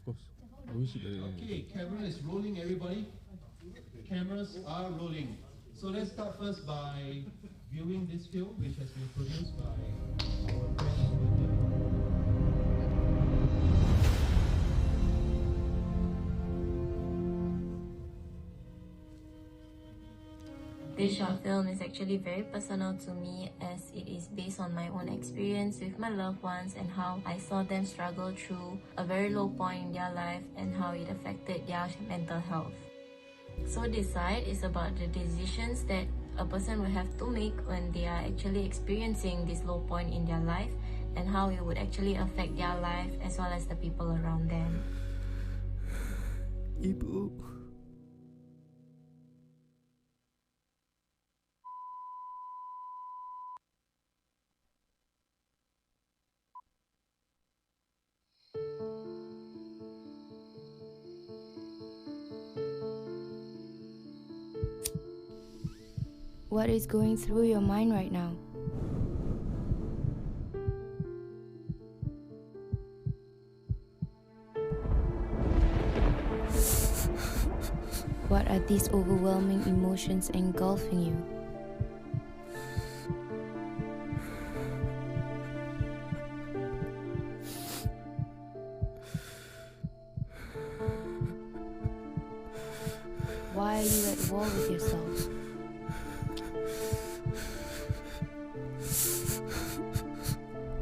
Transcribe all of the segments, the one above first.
course. I wish it. Okay, camera is rolling, everybody. Cameras are rolling. So let's start first by viewing this film, which has been produced by our friends over here. This short film is actually very personal to me as it is based on my own experience with my loved ones and how I saw them struggle through a very low point in their life and how it affected their mental health. So this side is about the decisions that a person will have to make when they are actually experiencing this low point in their life and how it would actually affect their life as well as the people around them. Ibu. What is going through your mind right now? What are these overwhelming emotions engulfing you? Why are you at war with yourself?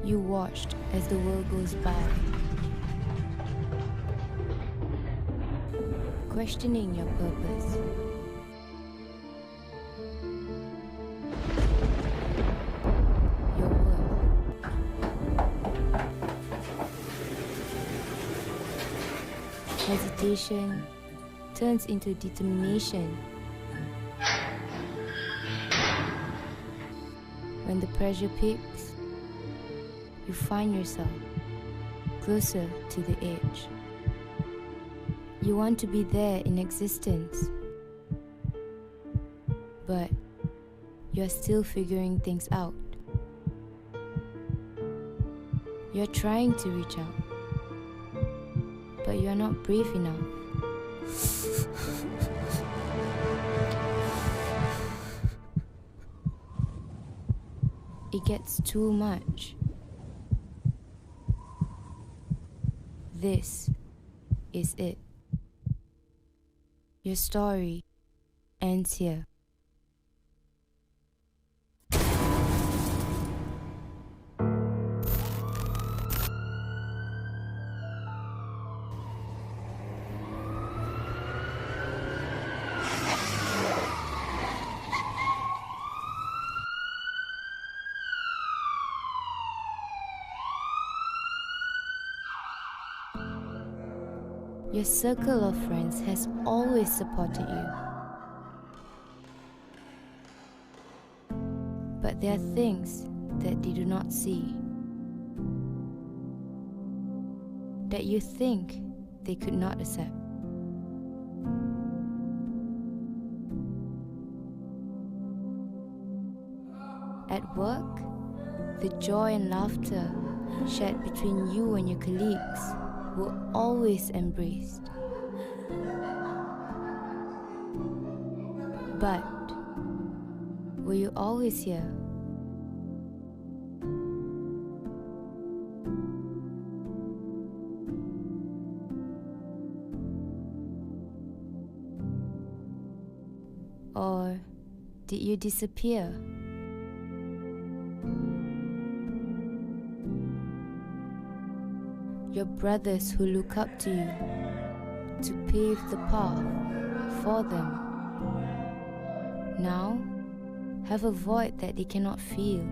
You watched as the world goes by, questioning your purpose. Your worth. Hesitation turns into determination. When the pressure peaks, you find yourself closer to the edge. You want to be there in existence, but you're still figuring things out. You're trying to reach out, but you're not brave enough. It gets too much. This is it. Your story ends here. Your circle of friends has always supported you. But there are things that they do not see, that you think they could not accept. At work, the joy and laughter shared between you and your colleagues were always embraced. But were you always here? Or did you disappear? Your brothers who look up to you to pave the path for them now have a void that they cannot feel.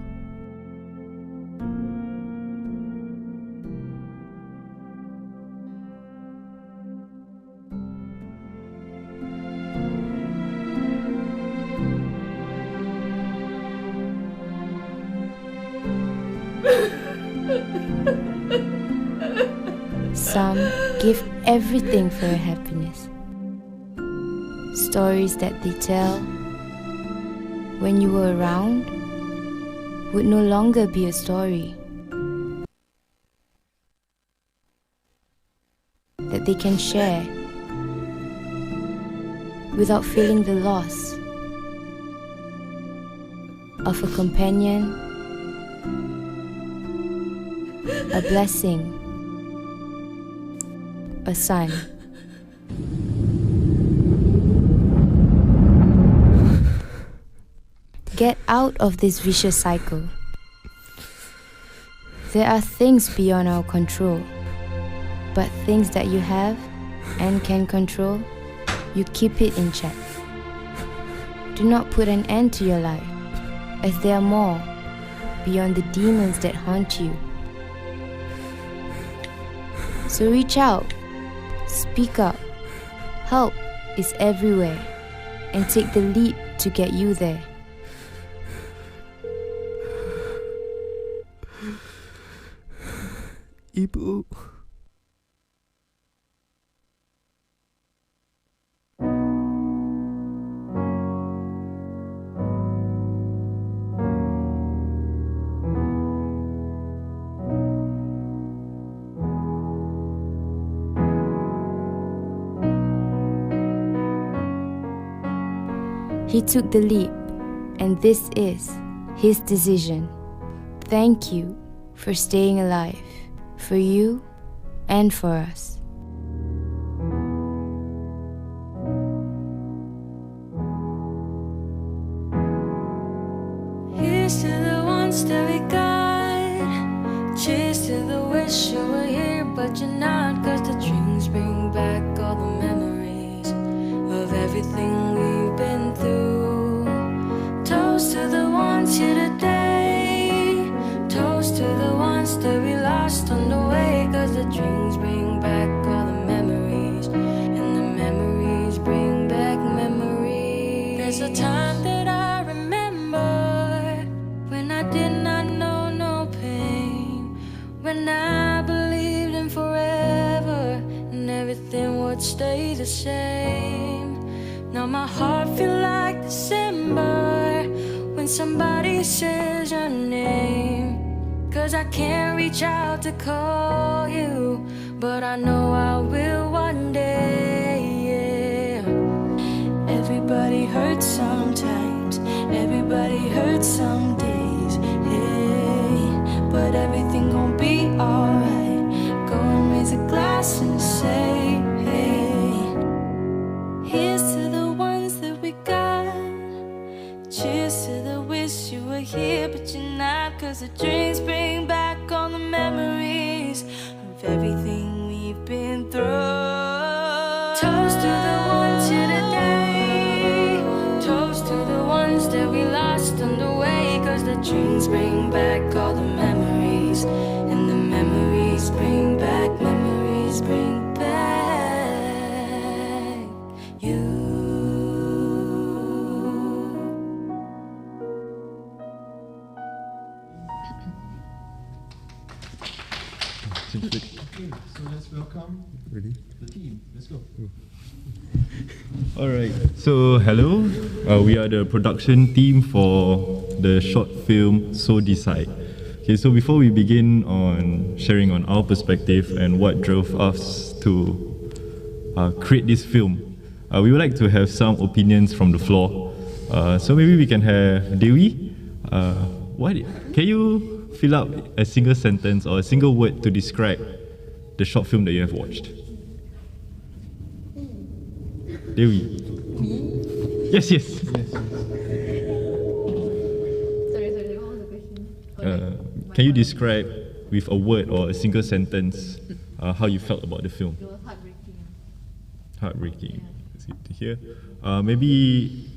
Some give everything for your happiness. Stories that they tell when you were around would no longer be a story. That what they can share without feeling the loss of a companion, a blessing, a son. Get out of this vicious cycle. There are things beyond our control, but things that you have and can control, you keep it in check. Do not put an end to your life, as there are more beyond the demons that haunt you. So reach out, speak up. Help is everywhere, and take the leap to get you there. Ibu. He took the leap, and this is his decision. Thank you for staying alive, for you and for us. Here's to the ones that we got. Cheers to the wish you were here, but you're not. 'Cause the dreams bring back all the memories of everything we've been through. Toast to the ones here today. Toast to the ones that we lost on the way. 'Cause the dreams bring back all the memories, and the memories bring back memories. There's a time that I remember when I did not know no pain, when I believed in forever and everything would stay the same. Now my heart feel like December when somebody says your name. 'Cause I can't reach out to call you, but I know I will one day, yeah. Everybody hurts sometimes, everybody hurts some days, hey. But everything gon' be alright. Go and raise a glass and say, hey. Here's to the ones that we got. Cheers to the wish you were here, but you're not. 'Cause the drinks bring back all the memories of everything we've been through. Toast to the ones here today. Toast to the ones that we lost on the way. 'Cause the drinks bring back all the memories, and the memories bring back, memories bring back you. Okay, so let's welcome Ready? the team. Let's go. Alright, so hello, we are the production team for the short film So Decide. Okay, so before we begin on sharing on our perspective and what drove us to create this film, we would like to have some opinions from the floor. So maybe we can have Dewi. Can you fill up a single sentence or a single word to describe the short film that you have watched? Dewi. Yes. Sorry, what was the question? Can you describe with a word or a single sentence how you felt about the film? It was heartbreaking. Heartbreaking. It's good to hear. Maybe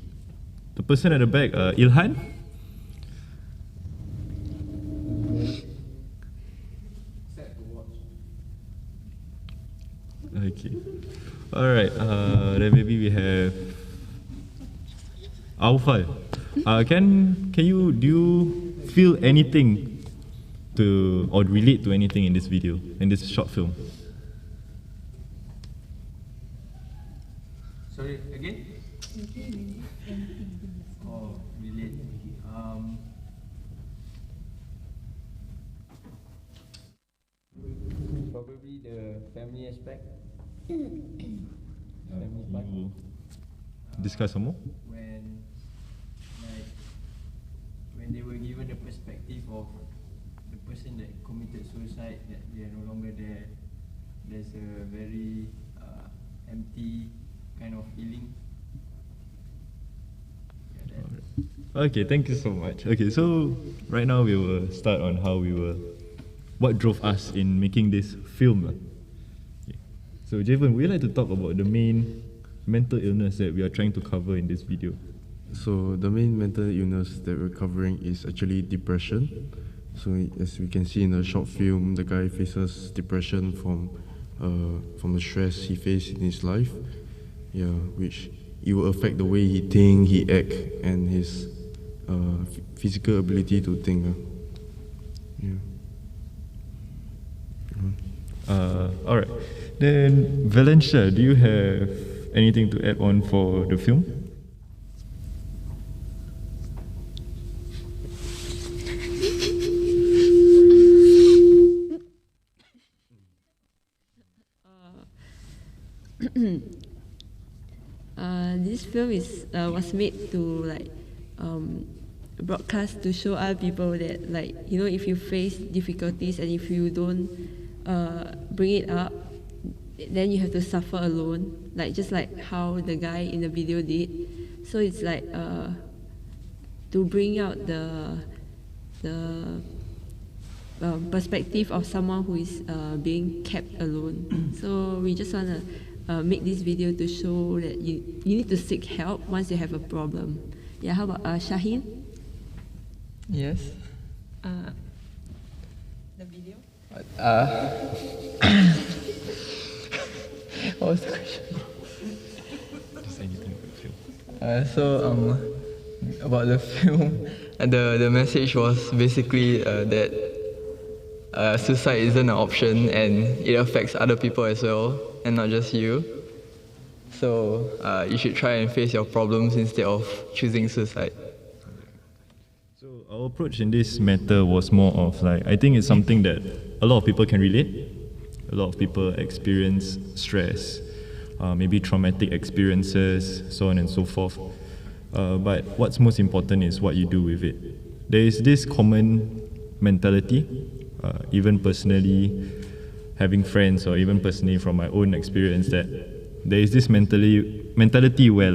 the person at the back, Ilhan? Okay. Alright, then maybe we have Aufal. Do you feel anything to or relate to anything in this video, in this short film? Sorry, again? Oh, relate. Probably the family aspect. Can you discuss some more? When they were given the perspective of the person that committed suicide, that they are no longer there, there's a very empty kind of feeling. Okay, thank you so much. Okay, so right now we will start on what drove us in making this film. Okay. So Javen, would you like to talk about the main mental illness that we are trying to cover in this video? So the main mental illness that we're covering is actually depression. So as we can see in the short film, the guy faces depression from the stress he faced in his life, which it will affect the way he think, he act, and his physical ability to think. All right. Then Valencia, do you have anything to add on for the film? This film was made to broadcast to show other people that if you face difficulties and if you don't bring it up, then you have to suffer alone, just like how the guy in the video did. So it's to bring out the perspective of someone who is being kept alone. So we just want to make this video to show that you need to seek help once you have a problem. Yeah, how about Shaheen? Yes. The video? What was the question? Just anything about the film. About the film, the message was basically that suicide isn't an option and it affects other people as well, and not just you. So you should try and face your problems instead of choosing suicide. So our approach in this matter was more of I think it's something that a lot of people can relate. A lot of people experience stress, maybe traumatic experiences, so on and so forth. But what's most important is what you do with it. There is this common mentality, even personally, having friends, or even personally from my own experience, that there is this mentality where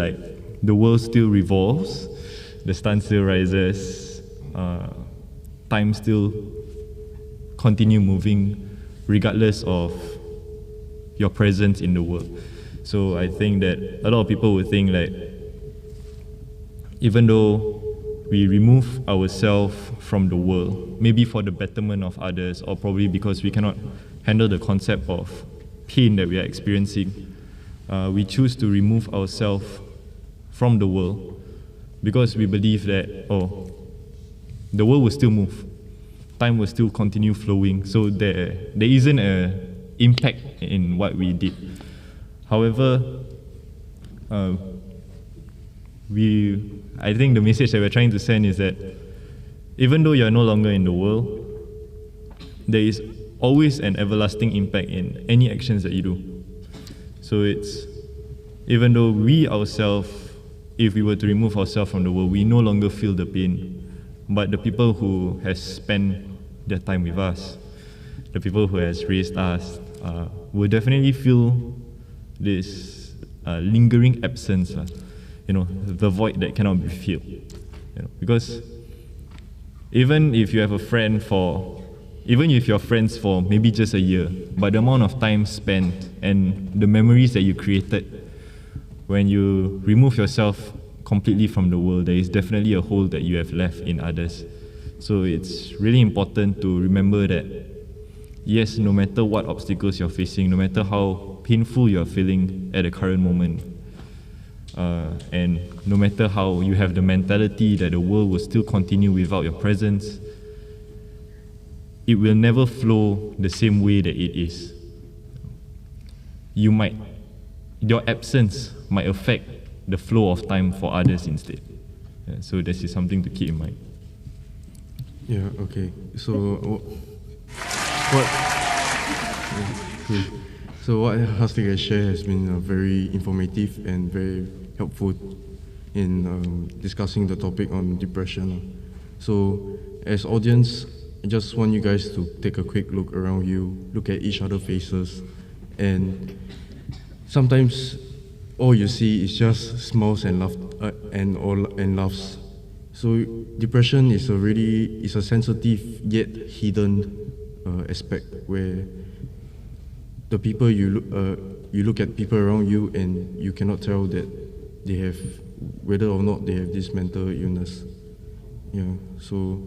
the world still revolves, the sun still rises, time still continue moving regardless of your presence in the world. So I think that a lot of people would think even though we remove ourselves from the world, maybe for the betterment of others, or probably because we cannot handle the concept of pain that we are experiencing, we choose to remove ourselves from the world because we believe that, the world will still move, time will still continue flowing, so there isn't an impact in what we did. However, I think the message that we're trying to send is that even though you're no longer in the world, there is always an everlasting impact in any actions that you do. So even though we ourselves, if we were to remove ourselves from the world, we no longer feel the pain, but the people who has spent their time with us, the people who has raised us, will definitely feel this lingering absence, the void that cannot be filled. Because even if you have a friend even if you're friends for maybe just a year, but the amount of time spent and the memories that you created, when you remove yourself completely from the world, there is definitely a hole that you have left in others. So it's really important to remember that, yes, no matter what obstacles you're facing, no matter how painful you're feeling at the current moment, and no matter how you have the mentality that the world will still continue without your presence, it will never flow the same way that it is. Your absence might affect the flow of time for others instead. So this is something to keep in mind. Yeah, okay. So So what Hastik has shared has been very informative and very helpful in discussing the topic on depression. So as audience, I just want you guys to take a quick look around you, look at each other's faces, and sometimes all you see is just smiles and laughs. So depression is a sensitive yet hidden aspect where the people you look at people around you and you cannot tell that they have, whether or not they have this mental illness. Yeah, so.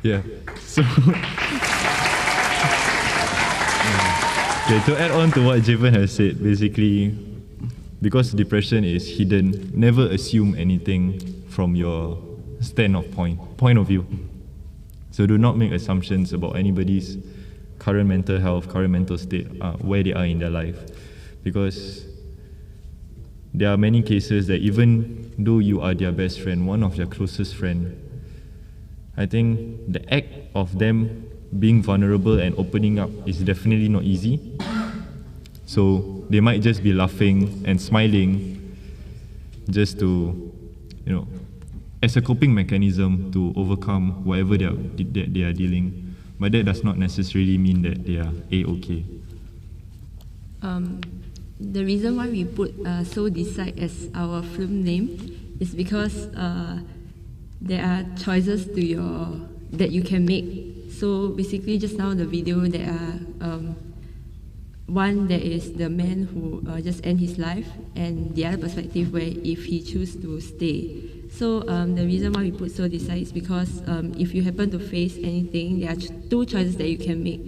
Yeah, so. Okay, to add on to what Javen has said, basically, because depression is hidden, never assume anything from your point of view. So do not make assumptions about anybody's current mental health, current mental state, where they are in their life. Because there are many cases that even though you are their best friend, one of their closest friend, I think the act of them being vulnerable and opening up is definitely not easy. So they might just be laughing and smiling just to, as a coping mechanism to overcome whatever they are dealing. But that does not necessarily mean that they are A-okay. The reason why we put So Decide as our film name is because there are choices that you can make. So basically just now the video there are one that is the man who just end his life, and the other perspective where if he choose to stay. So the reason why we put So Decide is because if you happen to face anything, there are two choices that you can make.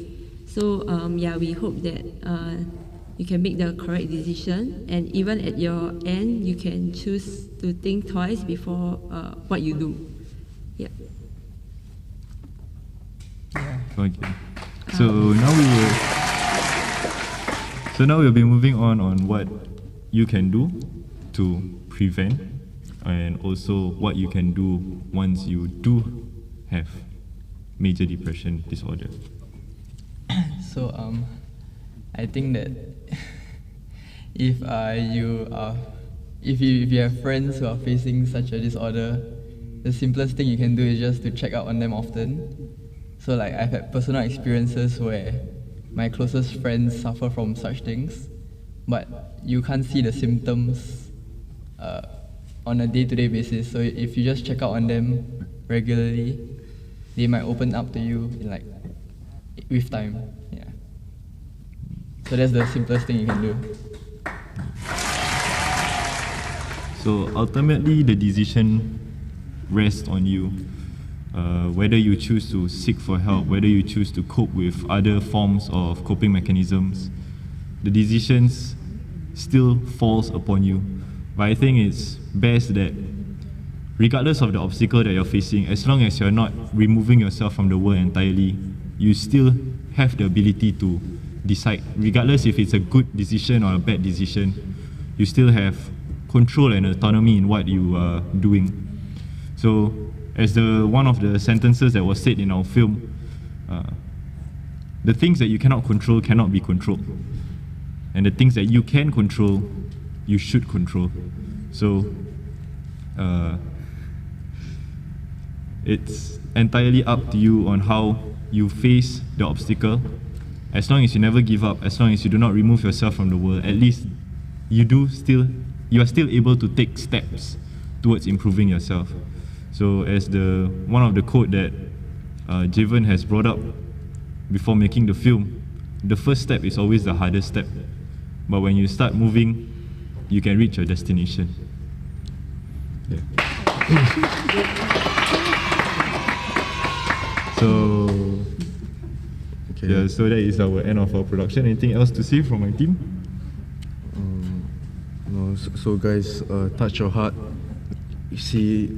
So yeah, we hope that you can make the correct decision, and even at your end, you can choose to think twice before what you do. Yeah. Okay. So now we'll be moving on what you can do to prevent, and also what you can do once you do have major depression disorder. So I think that if you have friends who are facing such a disorder, the simplest thing you can do is just to check out on them often. So like I've had personal experiences where my closest friends suffer from such things, but you can't see the symptoms on a day-to-day basis. So if you just check out on them regularly, they might open up to you with time. Yeah. So that's the simplest thing you can do. So ultimately, the decision rests on you. Whether you choose to seek for help, whether you choose to cope with other forms of coping mechanisms, the decisions still falls upon you. But I think it's best that regardless of the obstacle that you're facing, as long as you're not removing yourself from the world entirely, you still have the ability to decide. Regardless if it's a good decision or a bad decision, you still have control and autonomy in what you are doing. So as one of the sentences that was said in our film, the things that you cannot control cannot be controlled. And the things that you can control, you should control. So it's entirely up to you on how you face the obstacle. As long as you never give up, as long as you do not remove yourself from the world, at least you are still able to take steps towards improving yourself. So as one of the quote that Javen has brought up before making the film, the first step is always the hardest step. But when you start moving, you can reach your destination. Yeah. So that is our end of our production. Anything else to say from my team? No. So guys, touch your heart. See,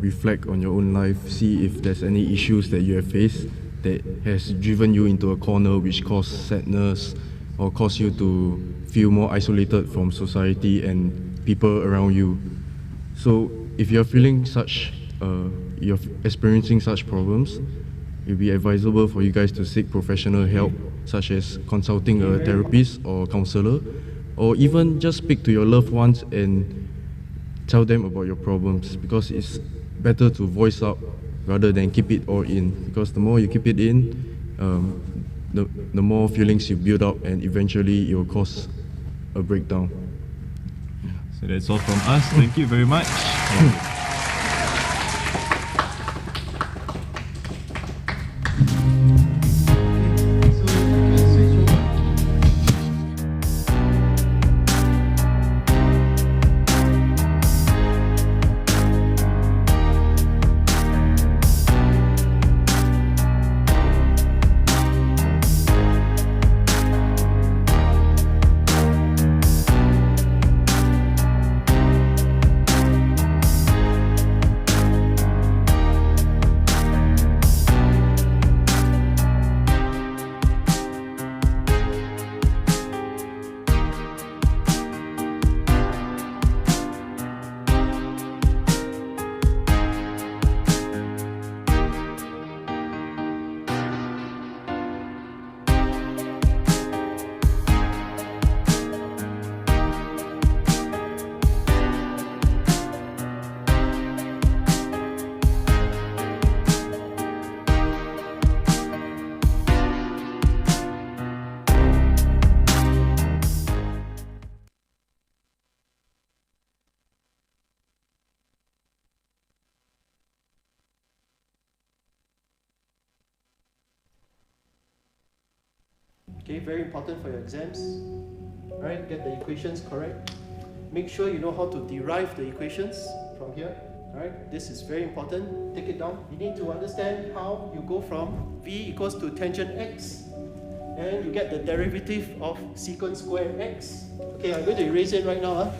reflect on your own life. See if there's any issues that you have faced that has driven you into a corner, which caused sadness or caused you to feel more isolated from society and people around you. So if you're feeling you're experiencing such problems, it will be advisable for you guys to seek professional help, such as consulting a therapist or counselor, or even just speak to your loved ones and tell them about your problems, because it's better to voice out rather than keep it all in, because the more you keep it in, the more feelings you build up, and eventually it will cause a breakdown. So that's all from us. Thank you very much. Okay, very important for your exams. Right, get the equations correct. Make sure you know how to derive the equations from here. Alright, this is very important. Take it down. You need to understand how you go from v equals to tangent x, and you get the derivative of secant square x. Okay, I'm going to erase it right now.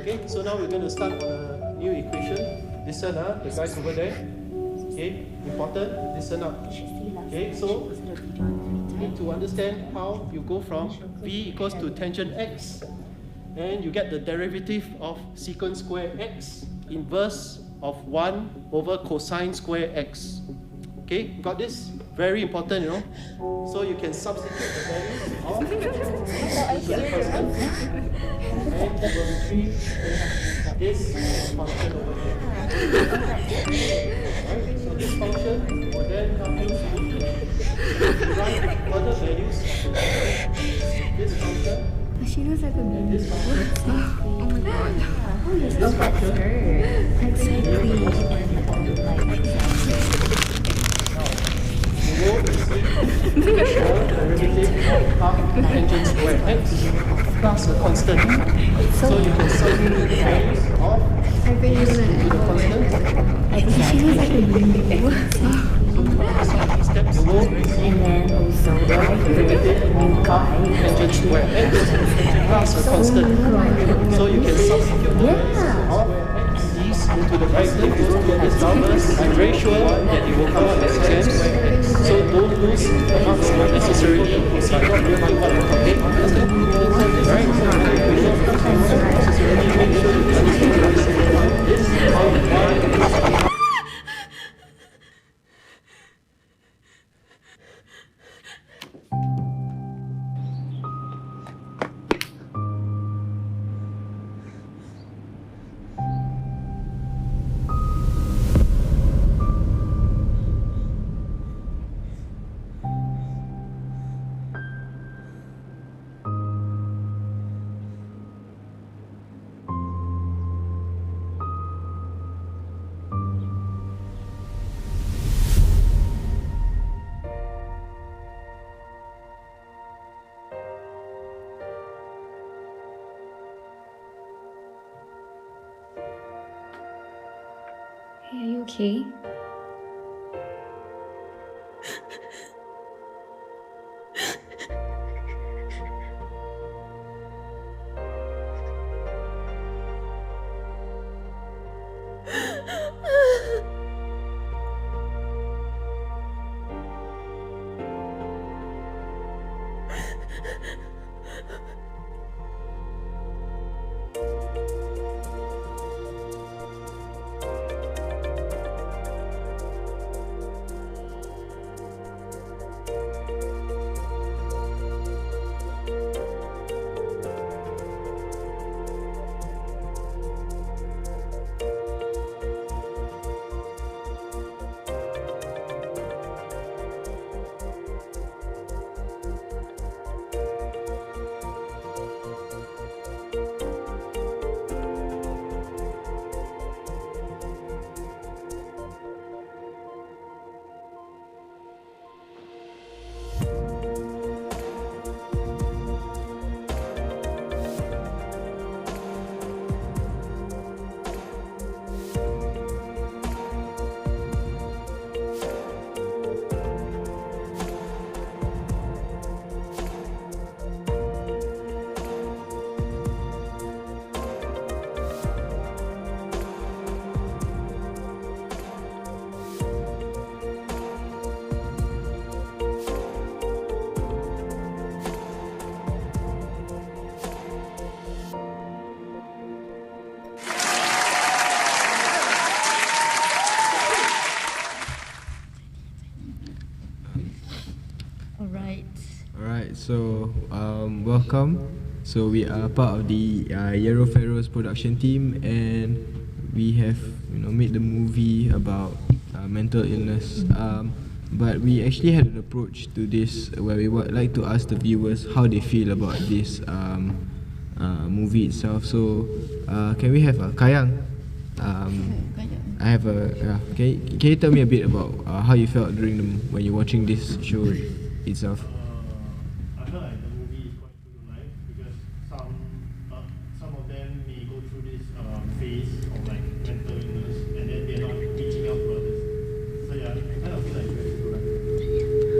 Okay, so now we're going to start on a new equation. Listen, the guys over there. Okay, important, listen up. Okay, so you need to understand how you go from v equals to tangent x, and you get the derivative of secant square x, inverse of 1 over cosine square x. Okay, got this? Very important, you know. So you can substitute the values of the constant, and you will retrieve this function over here. Right? So this function will then help you to write further values of this function. She looks like a baby. This function. Oh my god. This function. You will receive the derivative of tangent square x plus a constant. So you can substitute the values of this to the constant. She looks like a baby. Steps, you will receive the derivative of tangent square x plus a constant. So you can substitute the values of these into the bracket to these numbers. I'm very sure that you will come up with exams. So don't lose the marks unnecessarily by not doing what you forget. Right? Unnecessarily make sure you understand this is how why. Hey, are you okay? Welcome. So we are part of the Yero Ferro's production team, and we have made the movie about mental illness. But we actually had an approach to this where we would like to ask the viewers how they feel about this movie itself. So can we have Kayang? I have a. Can you tell me a bit about how you felt when you're watching this show itself? I felt like the movie is quite true to life because some of them may go through this phase of like mental illness and then they're not reaching out to others. So yeah, I kind of feel like it's very true to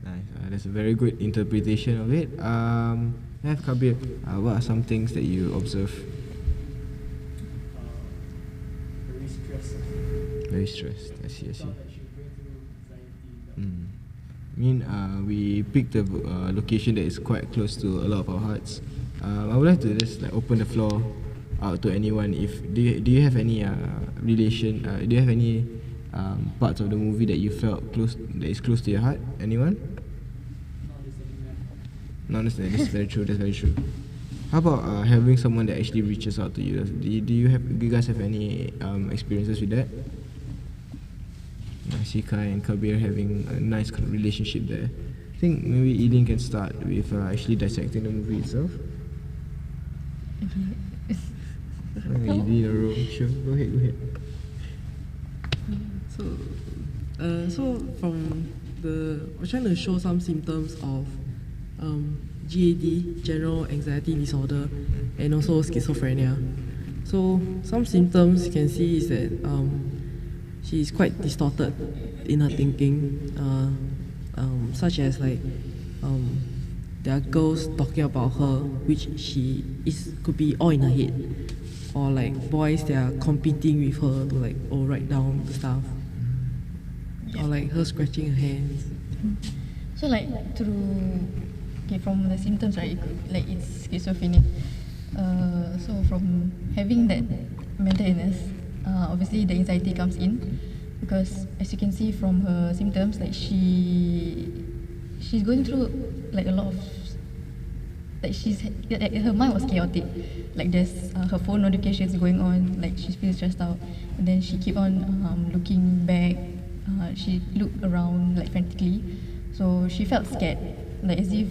life. Nice. That's a very good interpretation of it. I have Kabir. What are some things that you observe? Very stressed. Very stressed. I see. We picked a location that is quite close to a lot of our hearts. I would like to just open the floor out to anyone. Do you have any relation? Do you have any parts of the movie that you felt that is close to your heart? Anyone? Not necessarily. That's very true. That's very true. How about having someone that actually reaches out to you? Do you guys have any experiences with that? I see Kai and Kabir having a nice relationship there. I think maybe Eileen can start with actually dissecting the movie itself. Okay. Sure, go ahead. So from we're trying to show some symptoms of GAD, general anxiety disorder, and also schizophrenia. So some symptoms you can see is that she is quite distorted in her thinking, such as there are girls talking about her, which could be all in her head, or boys that are competing with her to write down the stuff, or her scratching her hands. So from the symptoms, right, it's schizophrenia. So from having that mental illness, obviously the anxiety comes in, because as you can see from her symptoms, she's going through a lot of her mind was chaotic. There's her phone notifications going on, she feels stressed out, and then she keep on looking back. She looked around frantically, so she felt scared, as if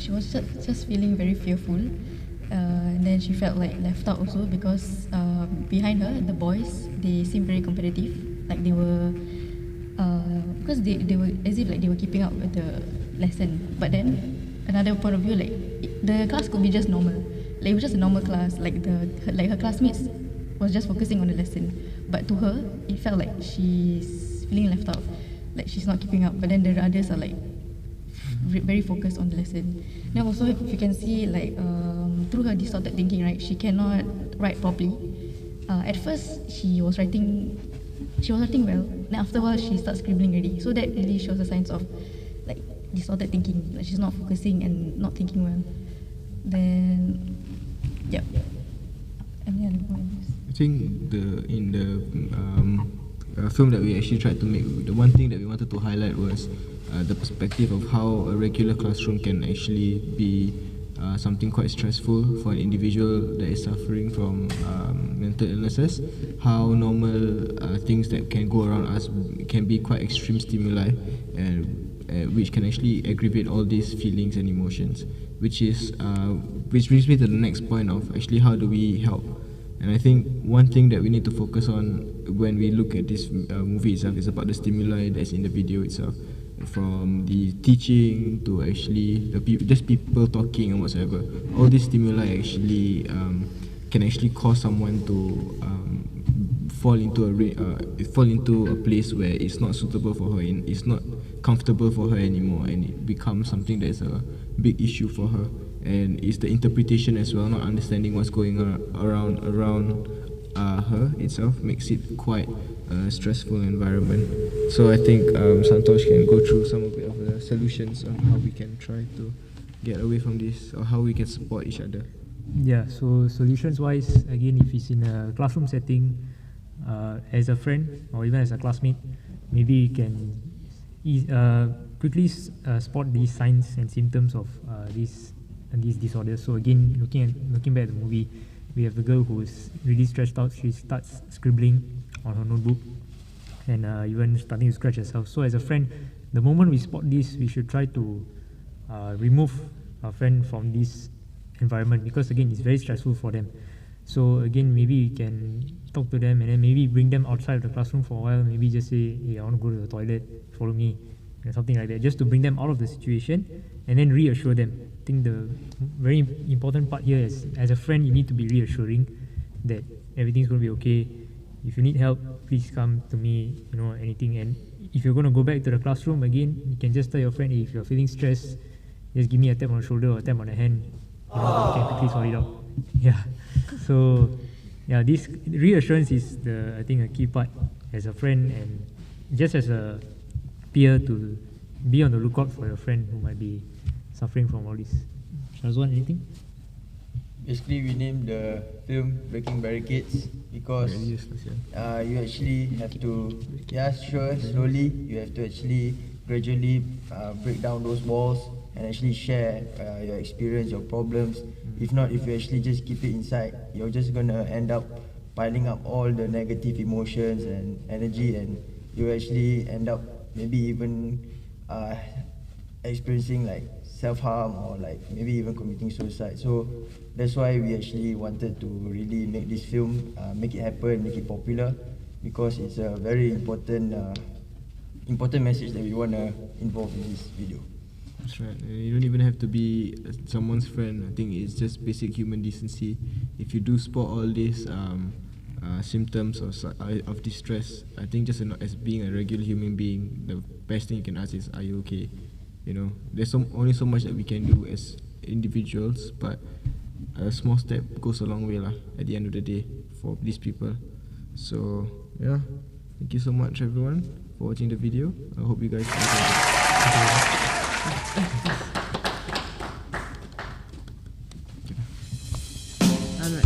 she was just feeling very fearful. And then she felt left out also, because behind her, the boys, they seemed very competitive. They were, because they were as if they were keeping up with the lesson. But then another point of view, the class could be just normal. It was just a normal class. Her classmates was just focusing on the lesson. But to her, it felt like she's feeling left out, she's not keeping up. But then the others are very focused on the lesson. Now also, if you can see, through her distorted thinking, right, she cannot write properly. At first, she was writing well. Then after a while, she starts scribbling already. So that really shows the signs of distorted thinking. She's not focusing and not thinking well. Then, yeah. Any other points? I think in the film that we actually tried to make, the one thing that we wanted to highlight was the perspective of how a regular classroom can actually be something quite stressful for an individual that is suffering from mental illnesses. How normal things that can go around us can be quite extreme stimuli, and which can actually aggravate all these feelings and emotions. Which brings me to the next point of actually how do we help. And I think one thing that we need to focus on when we look at this movie itself is about the stimuli that's in the video itself. From the teaching to actually just people talking and whatsoever. All these stimuli actually can actually cause someone to fall into a place where it's not suitable for her and it's not comfortable for her anymore, and it becomes something that's a big issue for her. And it's the interpretation as well, not understanding what's going on around her itself makes it quite a stressful environment. So I think Santosh can go through some of the solutions on how we can try to get away from this, or how we can support each other. Yeah, so solutions wise, again, if it's in a classroom setting, as a friend or even as a classmate, maybe you can quickly spot these signs and symptoms of these disorders. So again, looking back at the movie, we have the girl who is really stressed out. She starts scribbling on her notebook and even starting to scratch herself. So as a friend, the moment we spot this, we should try to remove our friend from this environment, because again, it's very stressful for them. So again, maybe we can talk to them and then maybe bring them outside of the classroom for a while. Maybe just say, hey, I want to go to the toilet, follow me, something like that, just to bring them out of the situation and then reassure them. I think the very important part here is, as a friend, you need to be reassuring that everything's going to be okay. If you need help, please come to me, anything. And if you're going to go back to the classroom again, you can just tell your friend, hey, if you're feeling stressed, just give me a tap on the shoulder or a tap on the hand. We can quickly sort it out. Yeah. So, yeah, this reassurance is I think a key part as a friend and just as a peer, to be on the lookout for your friend who might be suffering from all this. Shazwan, anything? Basically, we named the film Breaking Barricades because you actually have to, slowly, you have to actually gradually break down those walls and actually share your experience, your problems. If not, if you actually just keep it inside, you're just going to end up piling up all the negative emotions and energy, and you actually end up maybe even experiencing like self-harm or like maybe even committing suicide. So that's why we actually wanted to really make this film, make it happen, make it popular, because it's a very important message that we want to involve in this video. That's right. You don't even have to be someone's friend. I think it's just basic human decency. If you do spot all these symptoms of distress, I think just as being a regular human being, the best thing you can ask is, are you okay? There's only so much that we can do as individuals, but a small step goes a long way at the end of the day for these people. So yeah, thank you so much everyone for watching the video. I hope you guys enjoyed it. Alright.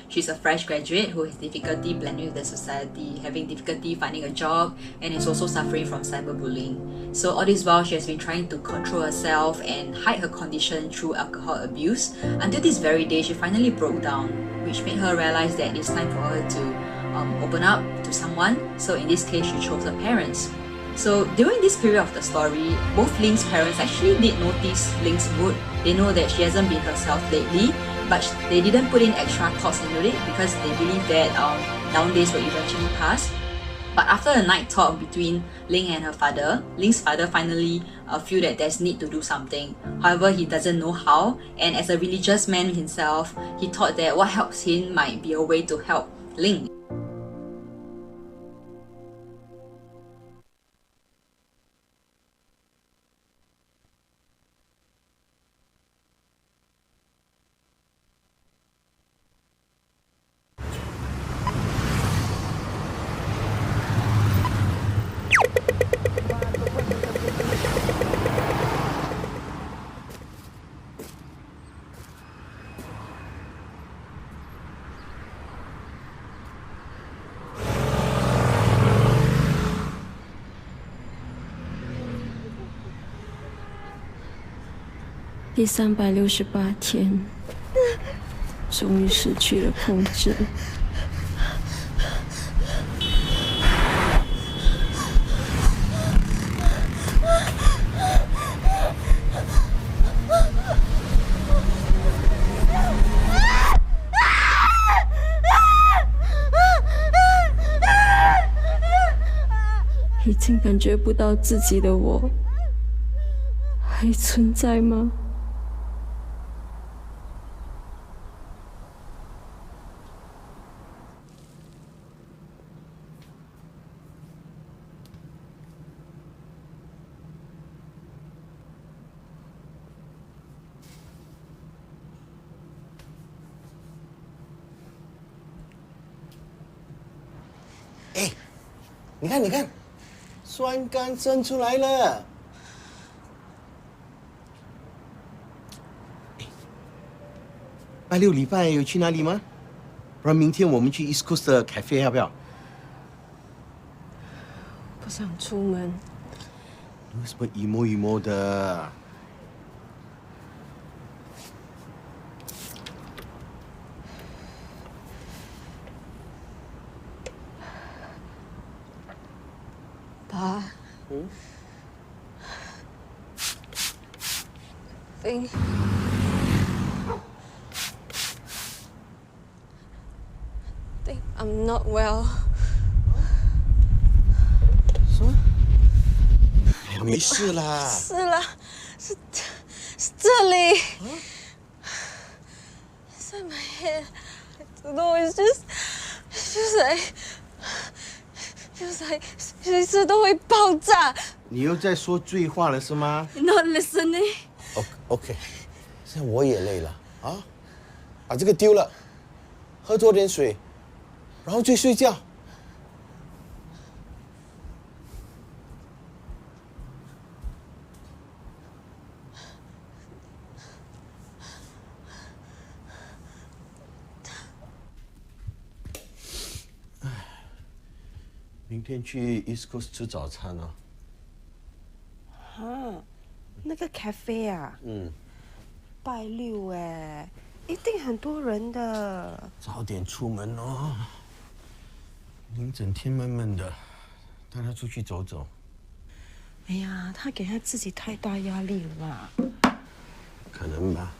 She's a fresh graduate who has difficulty blending with the society, having difficulty finding a job, and is also suffering from cyberbullying. So all this while, she has been trying to control herself and hide her condition through alcohol abuse, until this very day she finally broke down, which made her realize that it's time for her to open up to someone. So in this case, she chose her parents. So during this period of the story, both Ling's parents actually did notice Ling's mood. They know that she hasn't been herself lately, but they didn't put in extra thoughts into it because they believe that down days will eventually pass. But after a night talk between Ling and her father, Ling's father finally feel that there's need to do something. However, he doesn't know how, and as a religious man himself, he thought that what helps him might be a way to help Ling. 第368天，终于失去了控制。已经感觉不到自己的我还存在吗？哎，你看，你看，酸柑生出来了。拜六礼拜有去哪里吗？不然明天我们去 East Coast 的 cafe 要不要？不想出门。你为什么 emo 的？爸。think I'm not well. 什么？哎呀，没事啦。是啦，是这里。It's in my head. I don't know. It's just like 随时都会爆炸。你又在说醉话了是吗 You're not listening. OK， 现在我也累了啊，把这个丢了，喝多点水，然后睡觉。明天去 East Coast 吃早餐啊。啊，那个 cafe 啊，拜六哎，一定很多人的。早点出门哦，您整天闷闷的，带他出去走走。哎呀，他给他自己太大压力了吧？可能吧。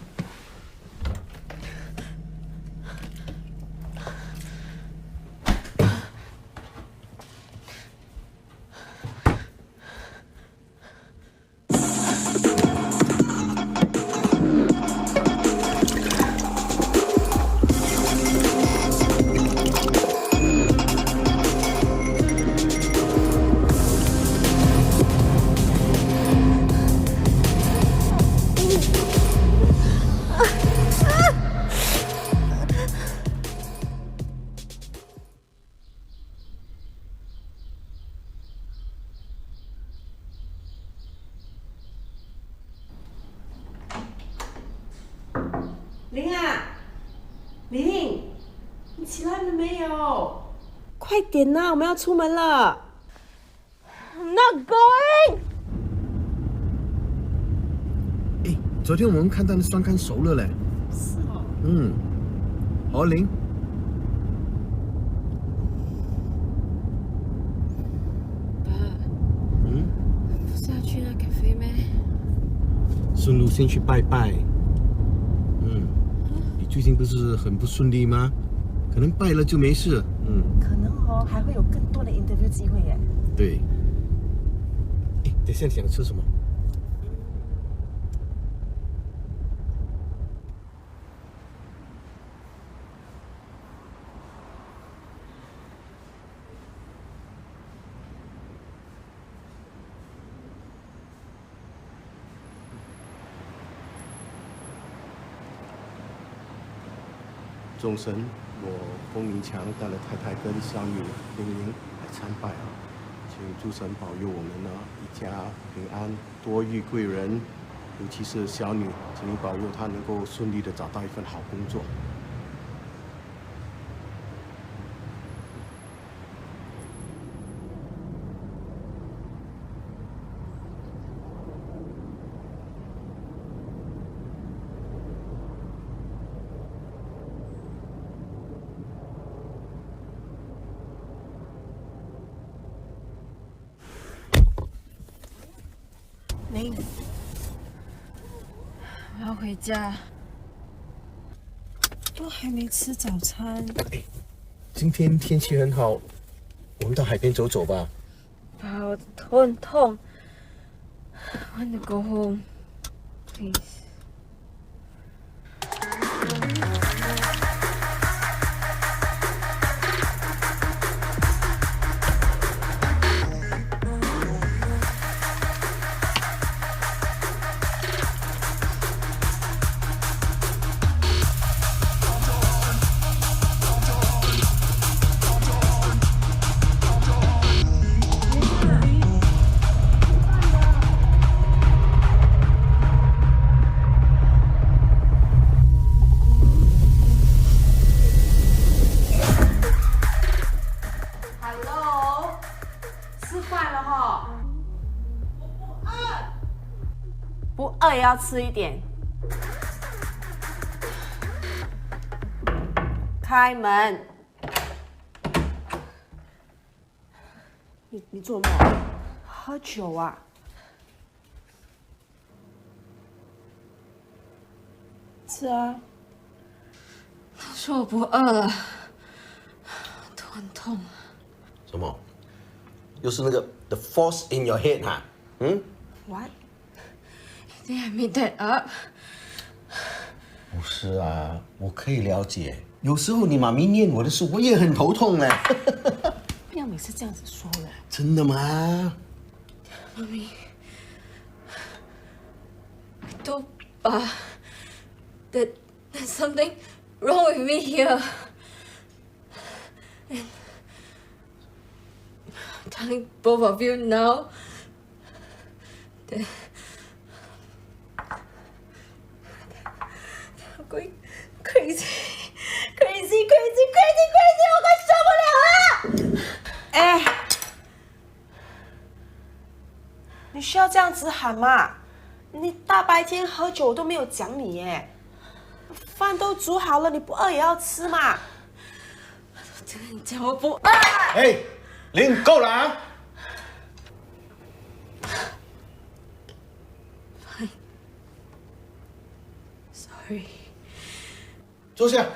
玲啊，玲，你起来了没有？快点呐，我们要出门了。I'm not going。哎，昨天我们看到的酸柑熟了嘞。是哦。好，玲。爸。不是要去那 cafe 咩？顺路先去拜拜。你最近不是很不顺利吗？可能拜了就没事。可能还会有更多的 interview 机会耶。对。哎，等一下你想吃什么？众神，我封明强带了太太跟小女玲玲来参拜啊，请诸神保佑我们呢一家平安，多遇贵人，尤其是小女，请你保佑她能够顺利的找到一份好工作。林，我要回家，都还没吃早餐。今天天气很好，我们到海边走走吧。我的头很痛。I want to go home, please. Hello， 吃饭了哈。不饿也要吃一点。开门。你做梦？喝酒啊？吃啊。他说我不饿了，头很痛。什么？又是那个 the force in your head 哈？嗯？ What? I think I made that up. 不是啊，我可以了解。有时候你妈咪念我的书，我也很头痛哎。不要每次这样子说了。真的吗？妈咪，I told Pa that there's something wrong with me here. And I'm telling both of you now that I'm going crazy. Crazy, 我快受不了了！哎，你需要这样子喊吗？你大白天喝酒都没有讲你耶，饭都煮好了，你不饿也要吃嘛。这个你叫我不饿。哎，林，够了啊！ Fine. Sorry. 坐下。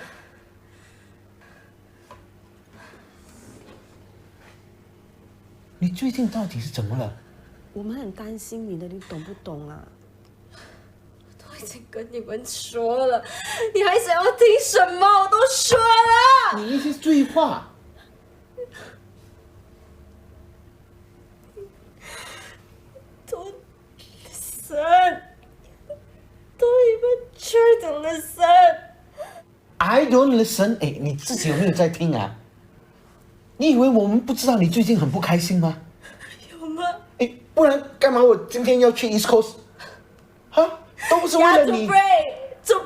你最近到底是怎么了？我们很担心你的，你懂不懂啊？都已经跟你们说了，你还想要听什么？我都说了。你一些醉话。Don't listen. Don't even try to listen. I don't listen. 哎，你自己有没有在听啊？你以为我们不知道你最近很不开心吗？有吗？哎，不然干嘛我今天要去 East Coast？ 哈，都不是为了你。To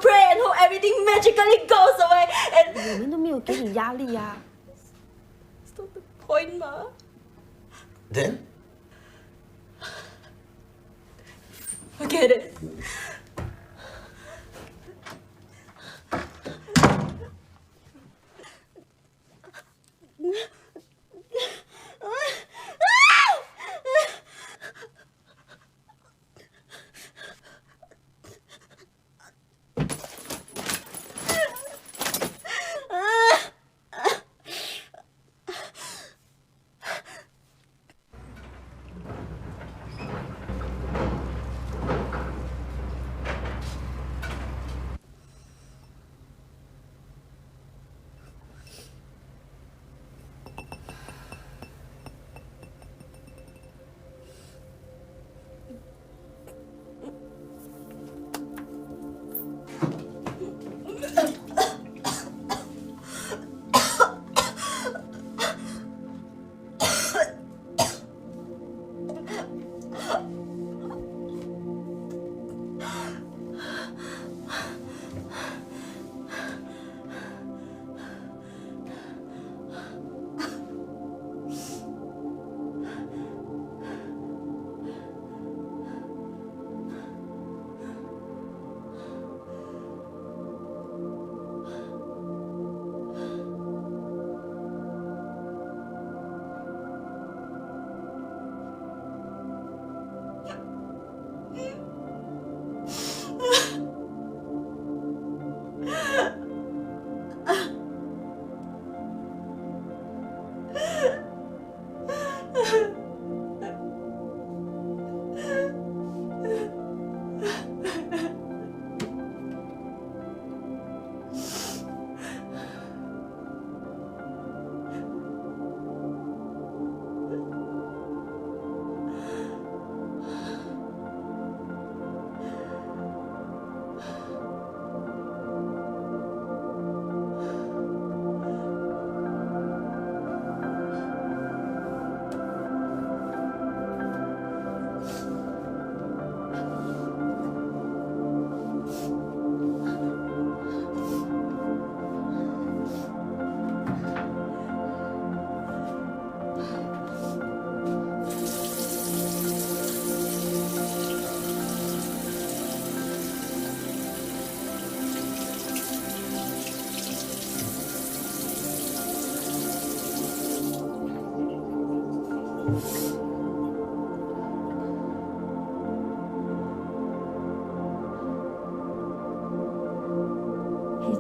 pray and hope everything magically goes away. And 我们都没有给你压力啊。It's not the point, Ma. Then? Forget it.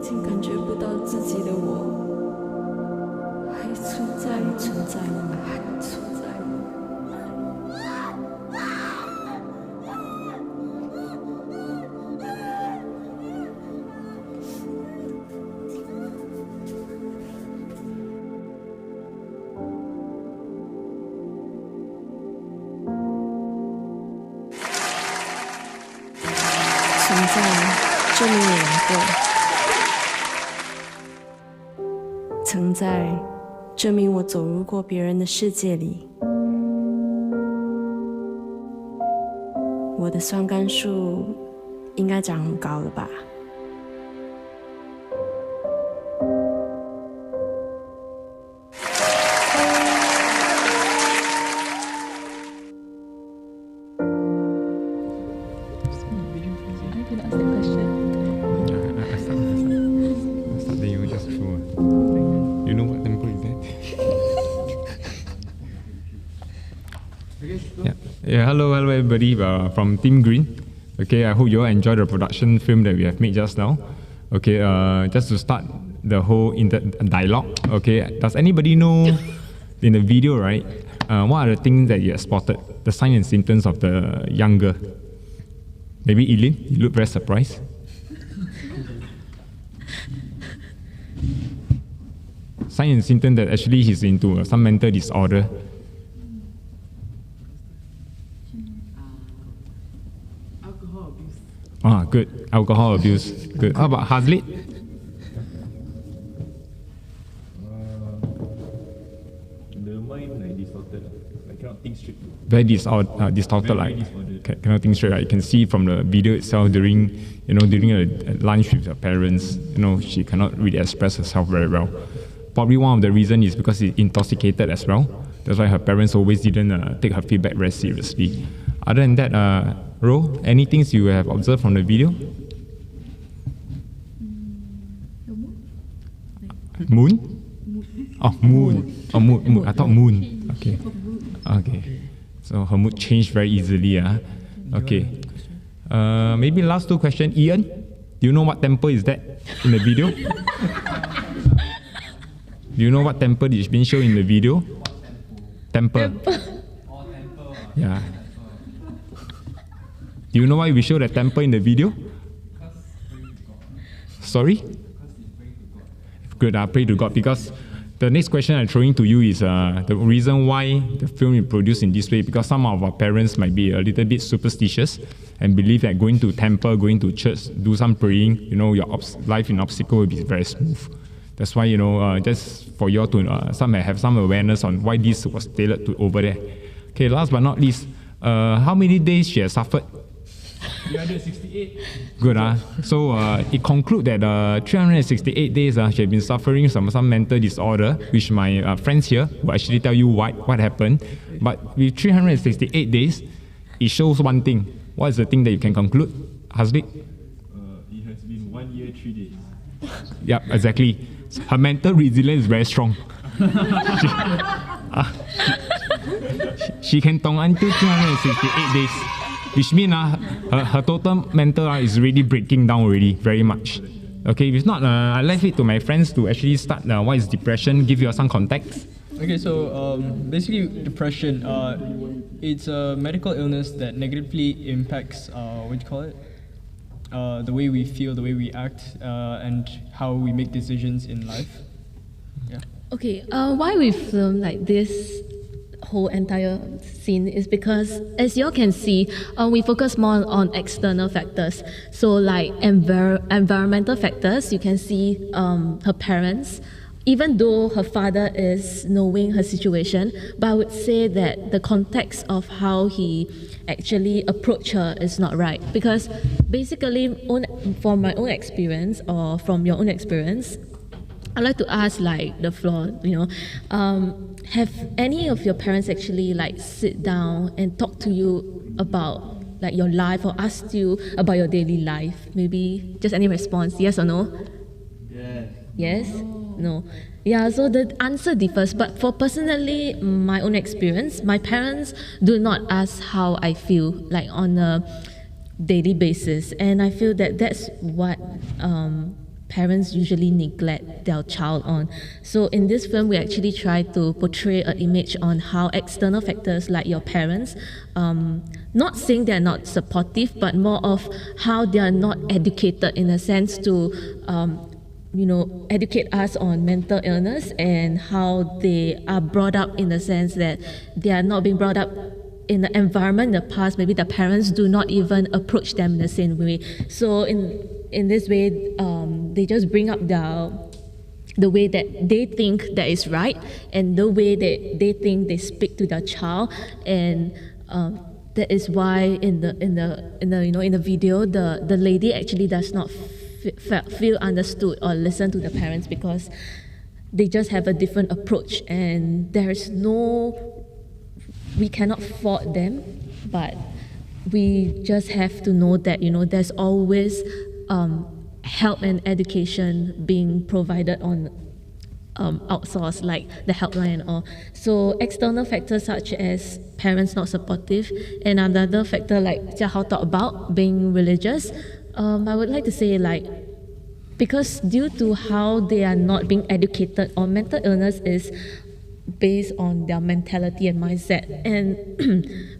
竟感觉不到自己的我还存在吗？还存在吗？存在证明我玩过，曾在证明我走入过别人的世界里。我的酸甘树应该长很高了吧？Hello everybody from Team Green. Okay, I hope you all enjoyed the production film that we have made just now. Okay, just to start the whole dialogue. Okay, does anybody know in the video, right? What are the things that you have spotted? The signs and symptoms of the young girl. Maybe Eileen, you look very surprised. Sign and symptom that actually he's into some mental disorder. Good. Alcohol abuse. Good. How about Hazlit? The mind like distorted, like cannot think straight. Very distorted, like cannot think straight. Like you can see from the video itself during a lunch with her parents, she cannot really express herself very well. Probably one of the reasons is because she's intoxicated as well. That's why her parents always didn't take her feedback very seriously. Other than that, Ro, any things you have observed from the video? Moon? Oh, moon. Oh, moon. I thought moon. Okay. Okay. So her mood changed very easily. Okay. Maybe last two questions. Ian, do you know what temple is that in the video? Do you know what temple is being shown in the video? Temple. Yeah. Do you know why we show the temple in the video? Sorry? Good, I pray to God, because the next question I'm throwing to you is the reason why the film is produced in this way, because some of our parents might be a little bit superstitious and believe that going to temple, going to church, do some praying, your life in obstacle will be very smooth. That's why, just for you all to some may have some awareness on why this was tailored to over there. Okay, last but not least, how many days she has suffered? 368. Good, So it concludes that 368 days she has been suffering some mental disorder, which my friends here will actually tell you what happened. But with 368 days, it shows one thing. What is the thing that you can conclude, Hazlik? It has been 1 year, 3 days. Yep, exactly. Her mental resilience is very strong. She can tong until 368 days. Which means her total mental is really breaking down already, very much. Okay, if not, I left it to my friends to actually start what is depression, give you some context. Okay, so basically depression, it's a medical illness that negatively impacts, the way we feel, the way we act, and how we make decisions in life. Yeah. Okay, why we film like this whole entire scene is because, as you all can see, we focus more on external factors. So like environmental factors, you can see her parents, even though her father is knowing her situation, but I would say that the context of how he actually approached her is not right. Because basically, from my own experience or from your own experience, I'd like to ask like the floor, have any of your parents actually like sit down and talk to you about like your life or asked you about your daily life? Maybe just any response, yes or no? Yeah. Yes? No. Yeah, so the answer differs, but for personally, my own experience, my parents do not ask how I feel like on a daily basis, and I feel that that's what parents usually neglect their child on. So in this film, we actually try to portray an image on how external factors like your parents, not saying they're not supportive, but more of how they are not educated in a sense to educate us on mental illness, and how they are brought up in the sense that they are not being brought up in the environment in the past. Maybe the parents do not even approach them in the same way. So in this way, they just bring up the way that they think that is right, and the way that they think they speak to their child, and that is why in the video, the lady actually does not feel understood or listen to the parents, because they just have a different approach, and we cannot fault them, but we just have to know that there's always help and education being provided on outsourced, like the helpline and all. So external factors such as parents not supportive, and another factor like Jia Hao talked about, being religious. I would like to say, because due to how they are not being educated on mental illness is based on their mentality and mindset, and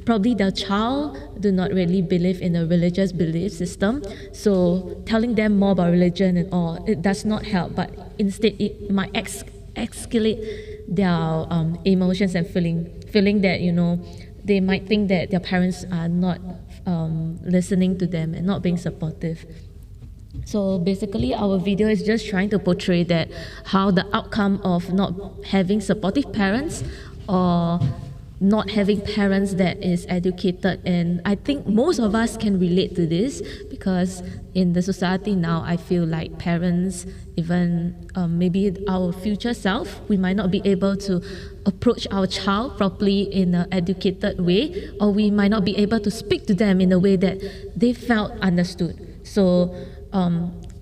probably their child do not really believe in a religious belief system, so telling them more about religion and all, it does not help, but instead it might escalate their emotions and feeling that they might think that their parents are not listening to them and not being supportive. So basically, our video is just trying to portray that how the outcome of not having supportive parents or not having parents that is educated, and I think most of us can relate to this, because in the society now, I feel like parents, even maybe our future self, we might not be able to approach our child properly in an educated way, or we might not be able to speak to them in a way that they felt understood. So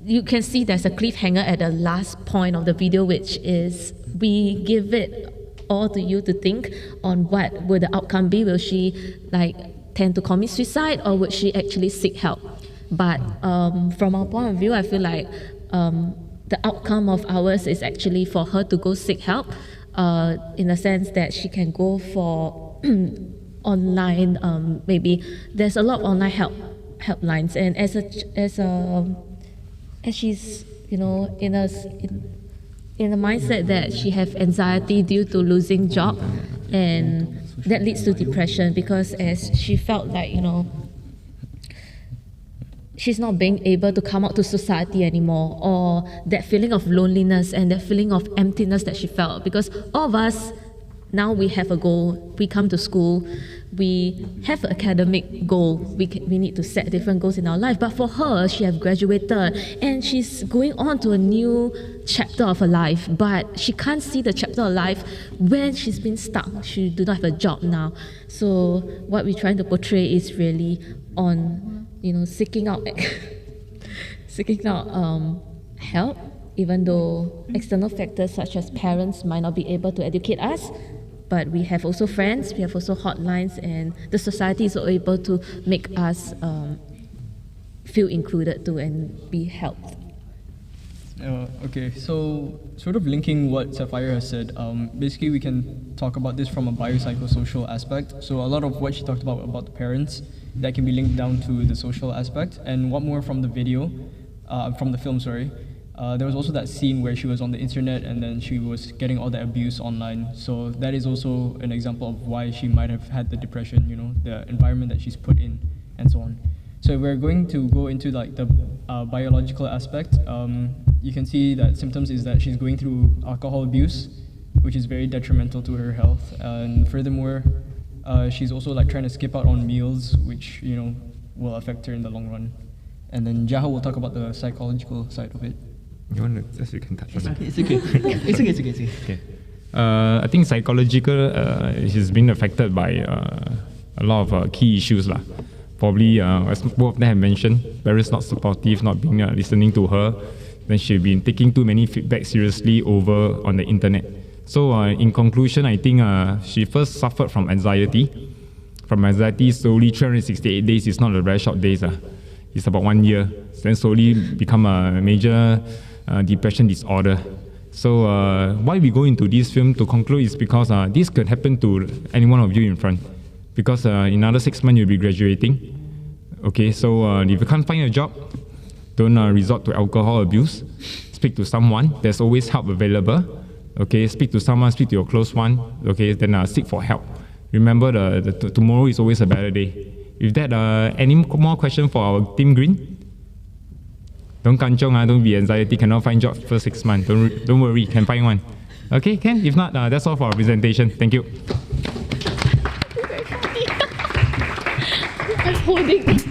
you can see there's a cliffhanger at the last point of the video, which is we give it all to you to think on what will the outcome be. Will she tend to commit suicide, or would she actually seek help? But from our point of view, I feel like the outcome of ours is actually for her to go seek help, in the sense that she can go for online, maybe there's a lot of online helplines, and as she's in a mindset that she have anxiety due to losing job, and that leads to depression, because as she felt like she's not being able to come out to society anymore, or that feeling of loneliness and that feeling of emptiness that she felt, because all of us now, we have a goal. We come to school, we have an academic goal. We need to set different goals in our life. But for her, she has graduated and she's going on to a new chapter of her life. But she can't see the chapter of life when she's been stuck. She do not have a job now. So what we're trying to portray is really on, seeking out help, even though external factors such as parents might not be able to educate us. But we have also friends, we have also hotlines, and the society is able to make us feel included too and be helped. Okay, so sort of linking what Sapphire has said, basically we can talk about this from a biopsychosocial aspect. So a lot of what she talked about the parents, that can be linked down to the social aspect. And one more from the video, from the film, sorry. There was also that scene where she was on the internet and then she was getting all the abuse online. So that is also an example of why she might have had the depression, the environment that she's put in and so on. So we're going to go into the biological aspect. You can see that symptoms is that she's going through alcohol abuse, which is very detrimental to her health. And furthermore, she's also trying to skip out on meals, which will affect her in the long run. And then Jaha will talk about the psychological side of it. You want to just, you can touch on it. It's okay. It's okay. Okay. I think psychological, she's been affected by a lot of key issues lah. Probably, as both of them have mentioned, parents not supportive, not being listening to her. Then she's been taking too many feedback seriously over on the internet. So in conclusion, I think she first suffered from anxiety. From anxiety, slowly 368 days is not a very short days. It's about 1 year. Then slowly become a major depression disorder. So why we go into this film to conclude is because this could happen to any one of you in front. Because in another 6 months you'll be graduating. Okay, so if you can't find a job, don't resort to alcohol abuse. Speak to someone. There's always help available. Okay, speak to someone, speak to your close one. Okay, then seek for help. Remember, tomorrow is always a better day. With that, any more question for our Team Green? Don't kanchong, don't be anxiety, cannot find job for 6 months. Don't worry, can find one. Okay, can? If not, that's all for our presentation. Thank you. I'm holding it.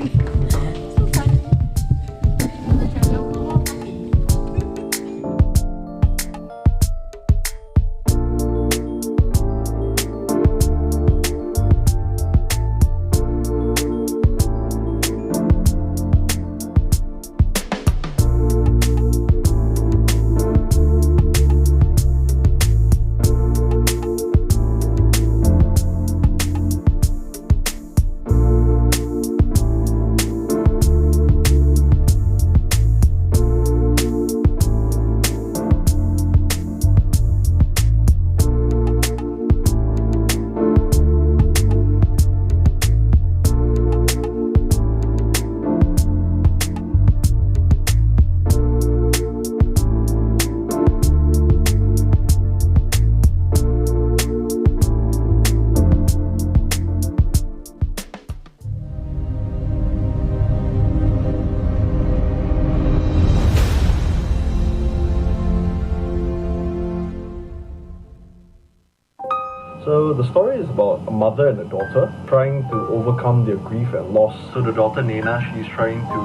So the story is about a mother and a daughter trying to overcome their grief and loss. So the daughter Nena, she's trying to,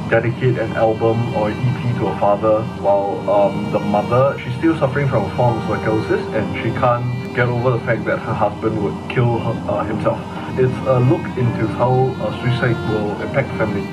dedicate an album or an EP to her father, while the mother, she's still suffering from a form of psychosis and she can't get over the fact that her husband would kill himself. It's a look into how suicide will impact family.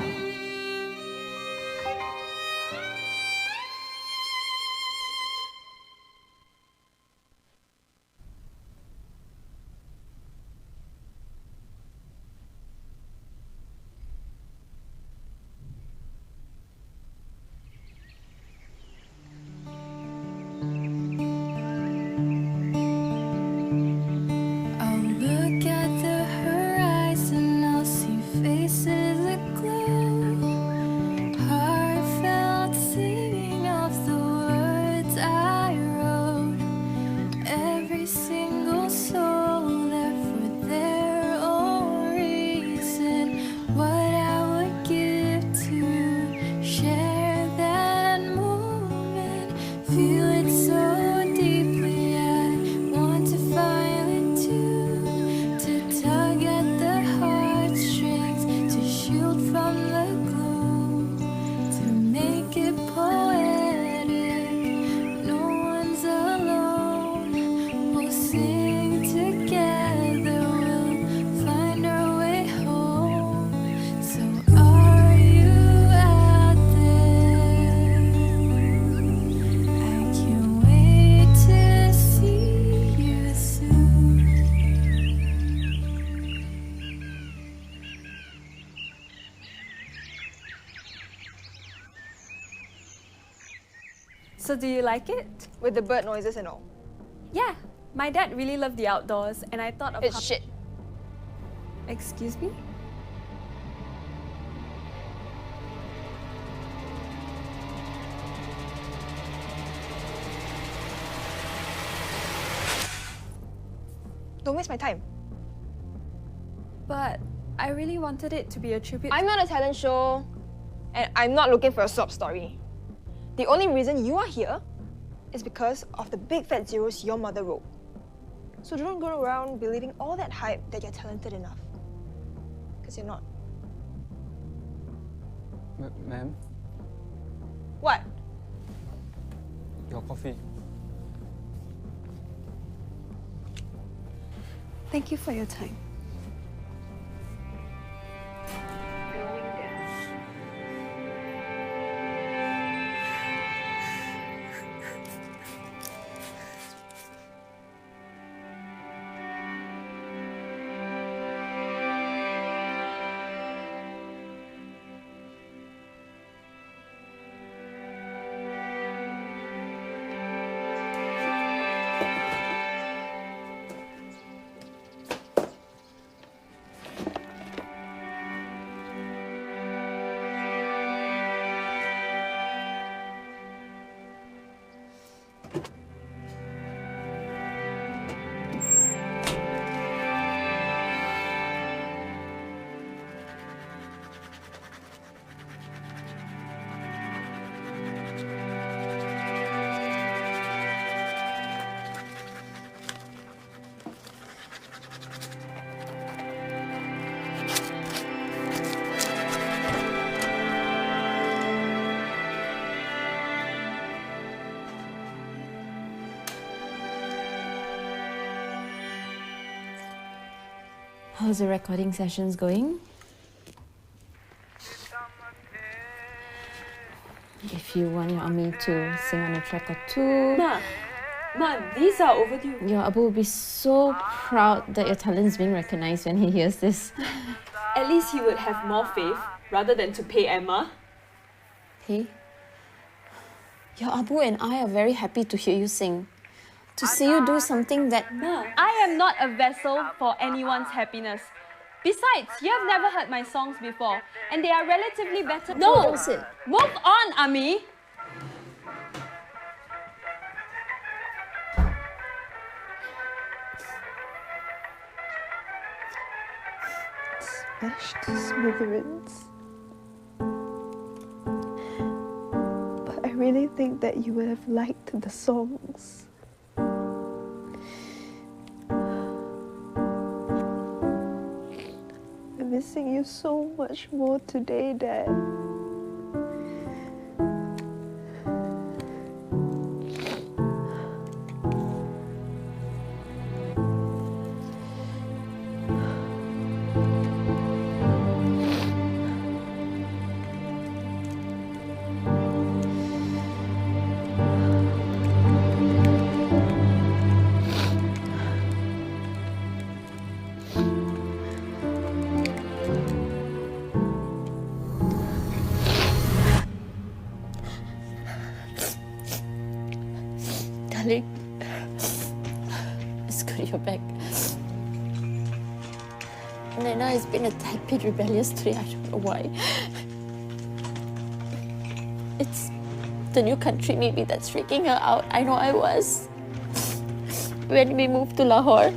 So do you like it? With the bird noises and all? Yeah, my dad really loved the outdoors and I thought of It's shit. Excuse me? Don't waste my time. But I really wanted it to be a tribute. I'm not a talent show, and I'm not looking for a sob story. The only reason you are here is because of the big fat zeros your mother wrote. So don't go around believing all that hype that you're talented enough. Because you're not. Ma'am, What? your coffee. Thank you for your time. How's the recording sessions going? If you want me to sing on a track or two... Ma, these are overdue. Your Abbu will be so proud that your talent's being recognized when he hears this. At least he would have more faith rather than to pay Emma. Hey? Your Abbu and I are very happy to hear you sing. To see you do something that... I am not a vessel for anyone's happiness. Besides, you have never heard my songs before, and they are relatively better. No! Don't sit. Move on, Ami! Smashed to smithereens. But I really think that you would have liked the songs. I'm missing you so much more today, Dad. Darling, it's good you're back. Nana has been a tad bit rebellious today, I don't know why. It's the new country maybe that's freaking her out. I know I was. When we moved to Lahore.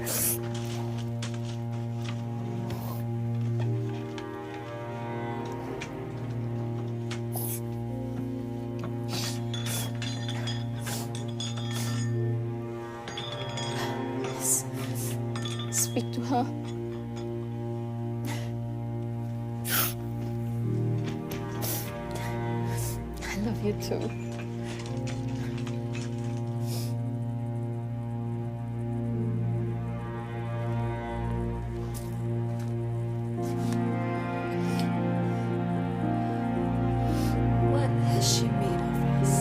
Speak to her. I love you too. What has she made of us?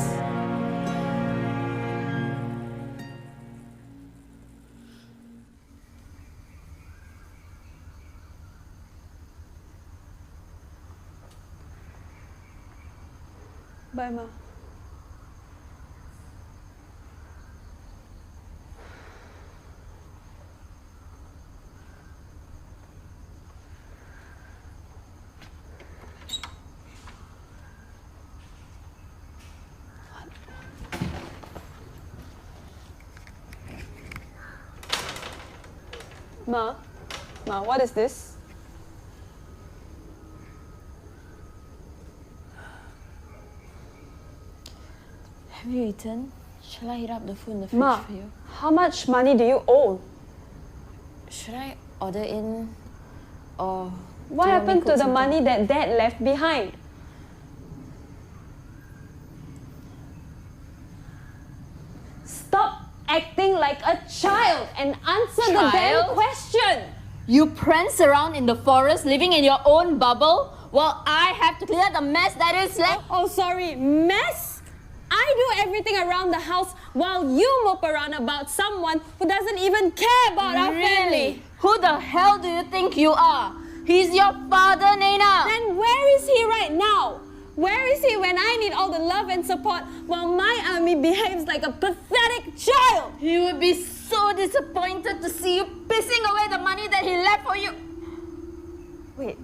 Bye, Ma. Ma, what is this? Have you eaten? Shall I heat up the food in the fridge Ma, for you? how much money do you owe? Should I order in or... What do you want me happened to cook the something? money that Dad left behind? Stop acting like a child and answer the damn Child? question! You prance around in the forest living in your own bubble while I have to clear the mess that is left. Oh, sorry, mess? I do everything around the house while you mope around about someone who doesn't even care about our family. Who the hell do you think you are? He's your father, Naina. Then where is he right now? Where is he when I need all the love and support while my army behaves like a pathetic child? He would be so disappointed to see you pissing away the money that he left for you. Wait.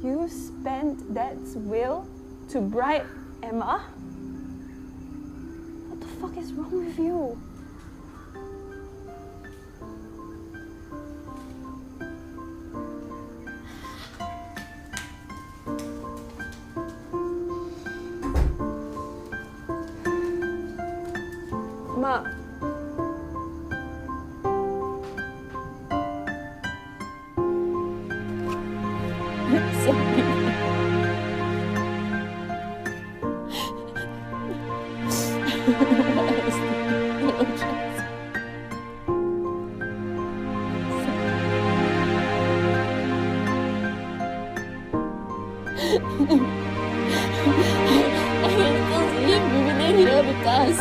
You spent Dad's will to bribe Emma? What the fuck is wrong with you? Ma. I can still see him breathing here because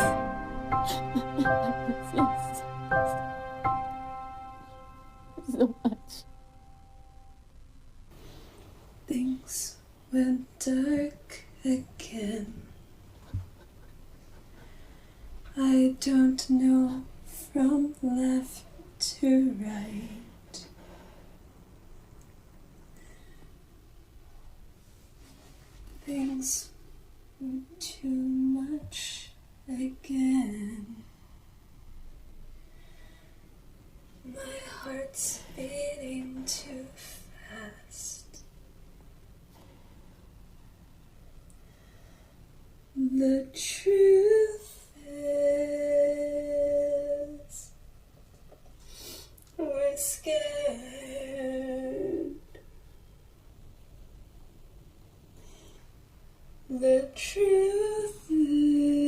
so much. Things went dark again. I don't know from left to right. Things were too much again. My heart's beating too fast. The truth is, we're scared. The truth is,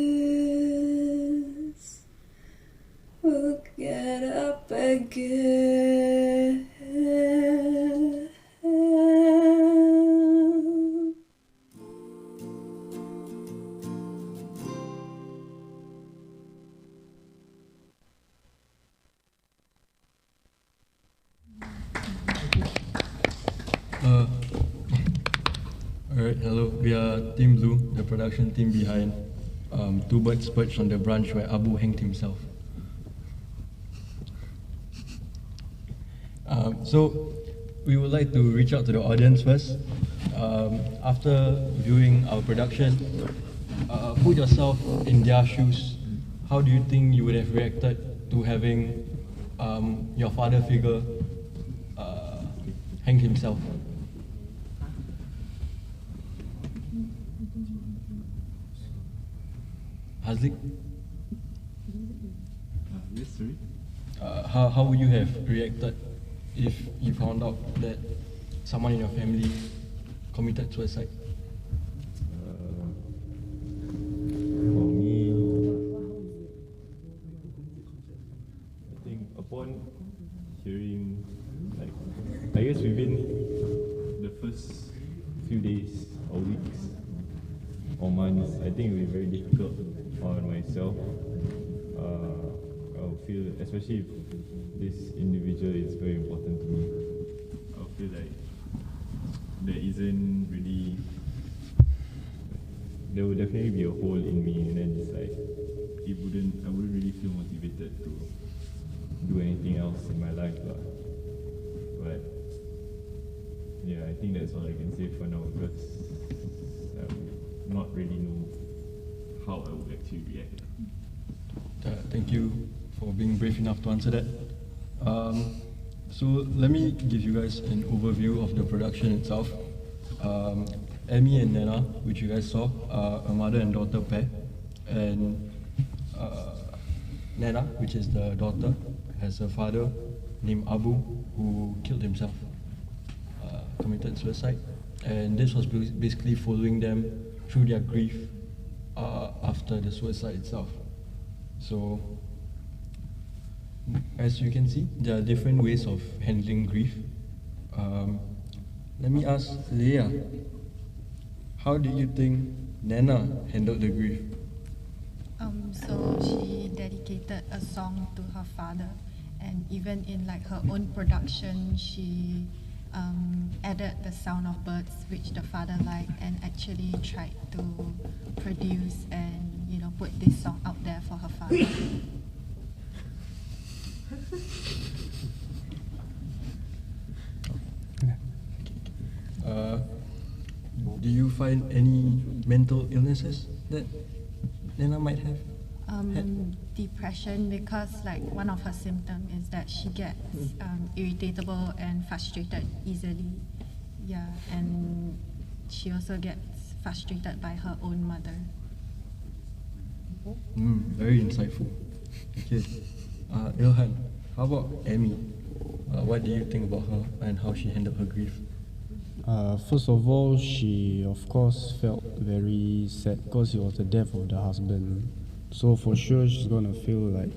we'll get up again. Alright, hello. We are Team Blue, the production team behind Two Birds Perched on the Branch where Abbu hanged himself. So, we would like to reach out to the audience first. After viewing our production, put yourself in their shoes. How do you think you would have reacted to having your father figure hang himself? Hazlik? Yes, sorry. How would you have reacted if you found out that someone in your family committed suicide? For me, I think upon hearing, like, I guess within the first few days or weeks or months, I think it will be very difficult on myself. I'll feel, especially if this individual is very important to me, I'll feel like there isn't really, there will definitely be a hole in me, and then it's like, I wouldn't really feel motivated to do anything else in my life. But yeah, I think that's all I can say for now, because not really know how I would actually react. Thank you for being brave enough to answer that. So let me give you guys an overview of the production itself. Amy and Nana, which you guys saw, are a mother and daughter pair, and Nana, which is the daughter, has a father named Abbu who killed himself, committed suicide, and this was basically following them through their grief after the suicide itself. So, as you can see, there are different ways of handling grief. Let me ask Leah, how do you think Nana handled the grief? So she dedicated a song to her father, and even in like her own production, she added the sound of birds, which the father liked, and actually tried to produce and put this song out there for her father. Do you find any mental illnesses that Nana might have? Depression, because like one of her symptoms is that she gets irritable and frustrated easily. Yeah, and she also gets frustrated by her own mother. Very insightful. Okay, Ilhan, how about Amy? What do you think about her and how she handled her grief? First of all, she of course felt very sad because it was the death of the husband. So for sure she's gonna feel like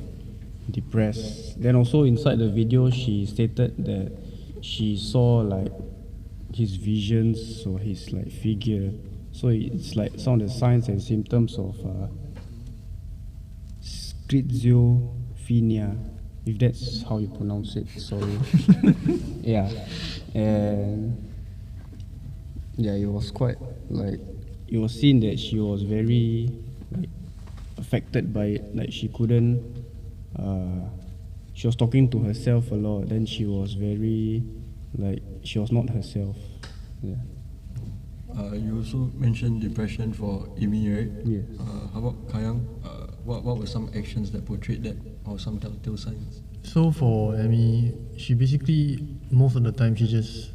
depressed. Then also inside the video she stated that she saw like his visions or his like figure. So it's like some of the signs and symptoms of schizophrenia, if that's how you pronounce it. Sorry. Yeah, and yeah, it was quite like it was seen that she was very like affected by it. Like she couldn't. She was talking to herself a lot. Then she was very like she was not herself. Yeah. You also mentioned depression for Amy, right? Yes. How about Kayang? What were some actions that portrayed that, or some telltale signs? So for Amy, she basically most of the time she just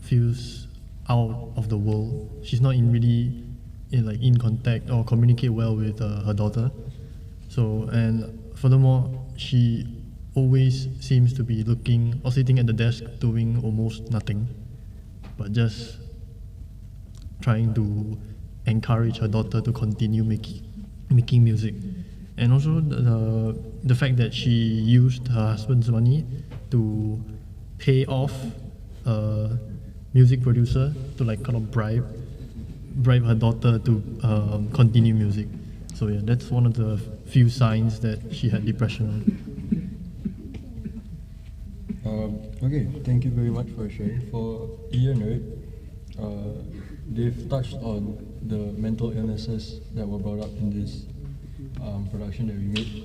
feels out of the world. She's not really in contact or communicate well with her daughter. So, and furthermore, she always seems to be looking or sitting at the desk doing almost nothing, but just trying to encourage her daughter to continue making music. And also the fact that she used her husband's money to pay off a music producer to like kind of bribe her daughter to continue music. So yeah, that's one of the few signs that she had depression. Okay, thank you very much for sharing. For Ian, right, they've touched on the mental illnesses that were brought up in this production that we made.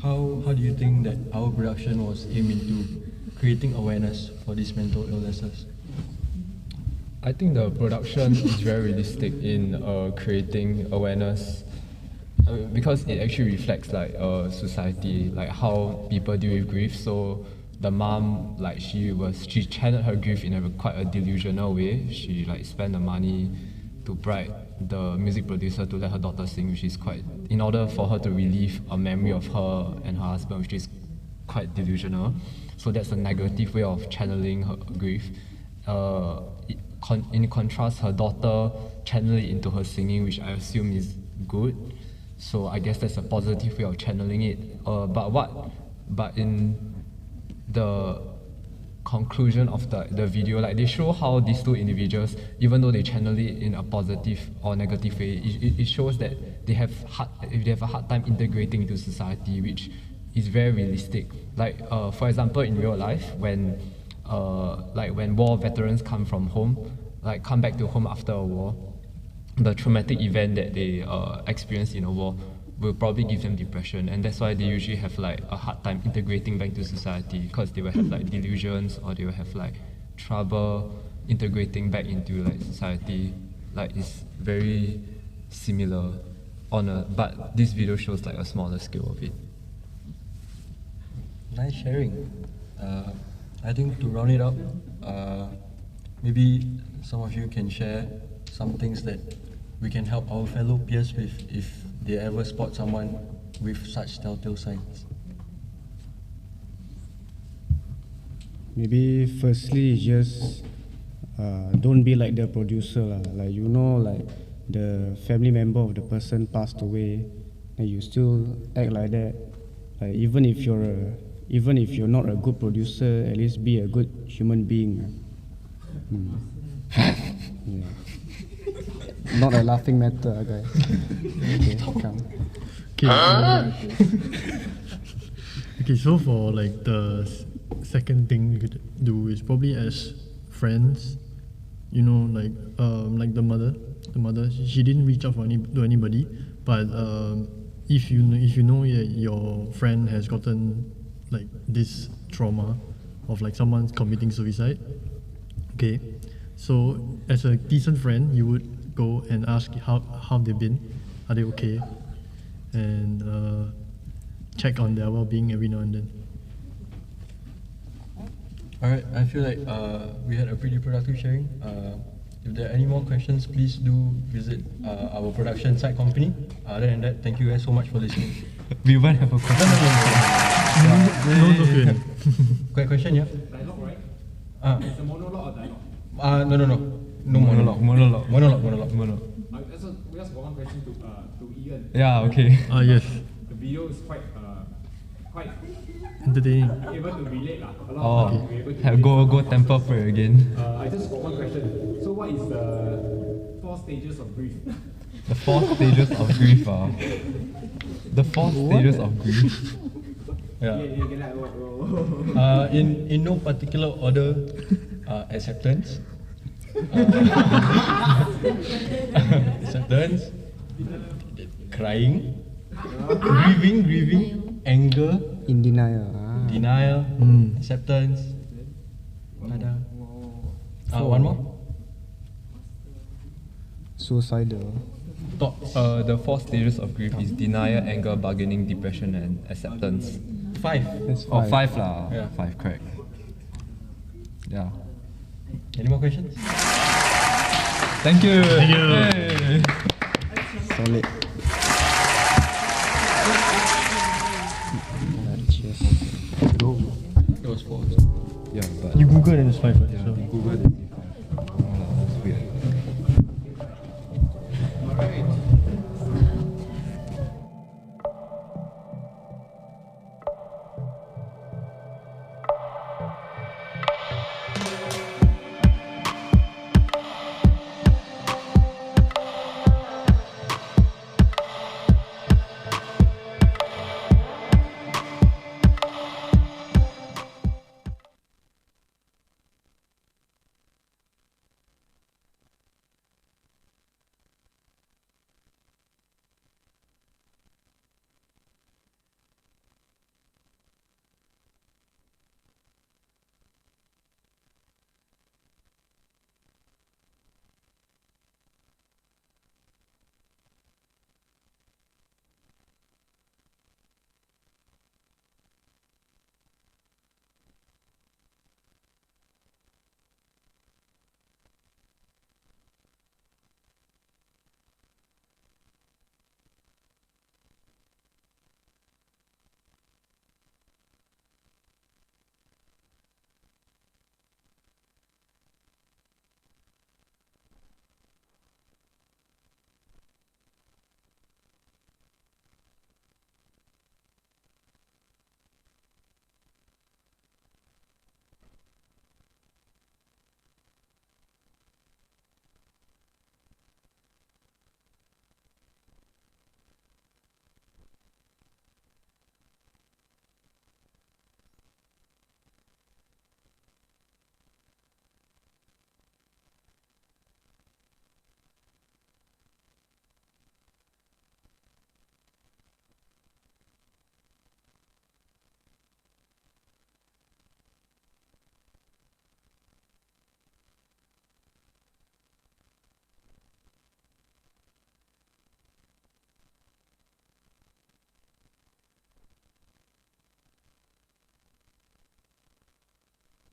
How do you think that our production was aiming to creating awareness for these mental illnesses? I think the production is very realistic in creating awareness because it actually reflects like society, like how people deal with grief. So the mom, like she channeled her grief in quite a delusional way. She like spent the money to bribe the music producer to let her daughter sing, which is quite, in order for her to relieve a memory of her and her husband, which is quite delusional. So that's a negative way of channeling her grief. In contrast, her daughter channeled it into her singing, which I assume is good. So I guess that's a positive way of channeling it. But in the conclusion of the video, like they show how these two individuals, even though they channel it in a positive or negative way, it shows that they have a hard time integrating into society, which is very realistic. Like for example, in real life, when war veterans come back to home after a war, the traumatic event that they experience in a war will probably give them depression, and that's why they usually have like a hard time integrating back to society, because they will have like delusions, or they will have like trouble integrating back into like society. Like it's very similar but this video shows like a smaller scale of it. Nice sharing. I think to round it up, maybe some of you can share some things that we can help our fellow peers with if they ever spot someone with such telltale signs. Maybe firstly just don't be like the producer lah. Like like the family member of the person passed away, and you still act like that. Like even if you're not a good producer, at least be a good human being. Yeah. Not a laughing matter, guys. Okay, come. Okay, so for like the second thing you could do is probably as friends, like the mother, she didn't reach out to anybody, but if you know that your friend has gotten like this trauma of like someone committing suicide, okay, so as a decent friend, you would go and ask how they've been, are they okay, and check on their well-being every now and then. Alright, I feel like we had a pretty productive sharing. If there are any more questions, please do visit our production site company. Other than that, thank you guys so much for listening. We might have a question. No. Quick question, yeah? Dialogue, right? It's a monologue or dialogue? No monologue. Monologue. We just got one question to Ian. Yeah, okay. Yes. The video is quite entertaining. Able to relate lah. A lot Oh, of time we're able to have relate. go temper pray again. I just got one question. So what is the 4 stages of grief? The 4 stages of grief. The 4 stages of grief. Yeah. Like, In no particular order, acceptance. Acceptance. Crying. Grieving. Anger. In denial. Denial. Acceptance. Ada. One more. Suicidal. The 4 stages of grief is denial, anger, bargaining, depression, and acceptance. 5. That's Oh, 5. 5 lah. Yeah. 5, correct. Yeah. Any more questions? Thank you. Thank you. Yay. Solid. Cheers. Go. It was 4. Yeah, but You Google and it's 5, right? yeah, So. Google it.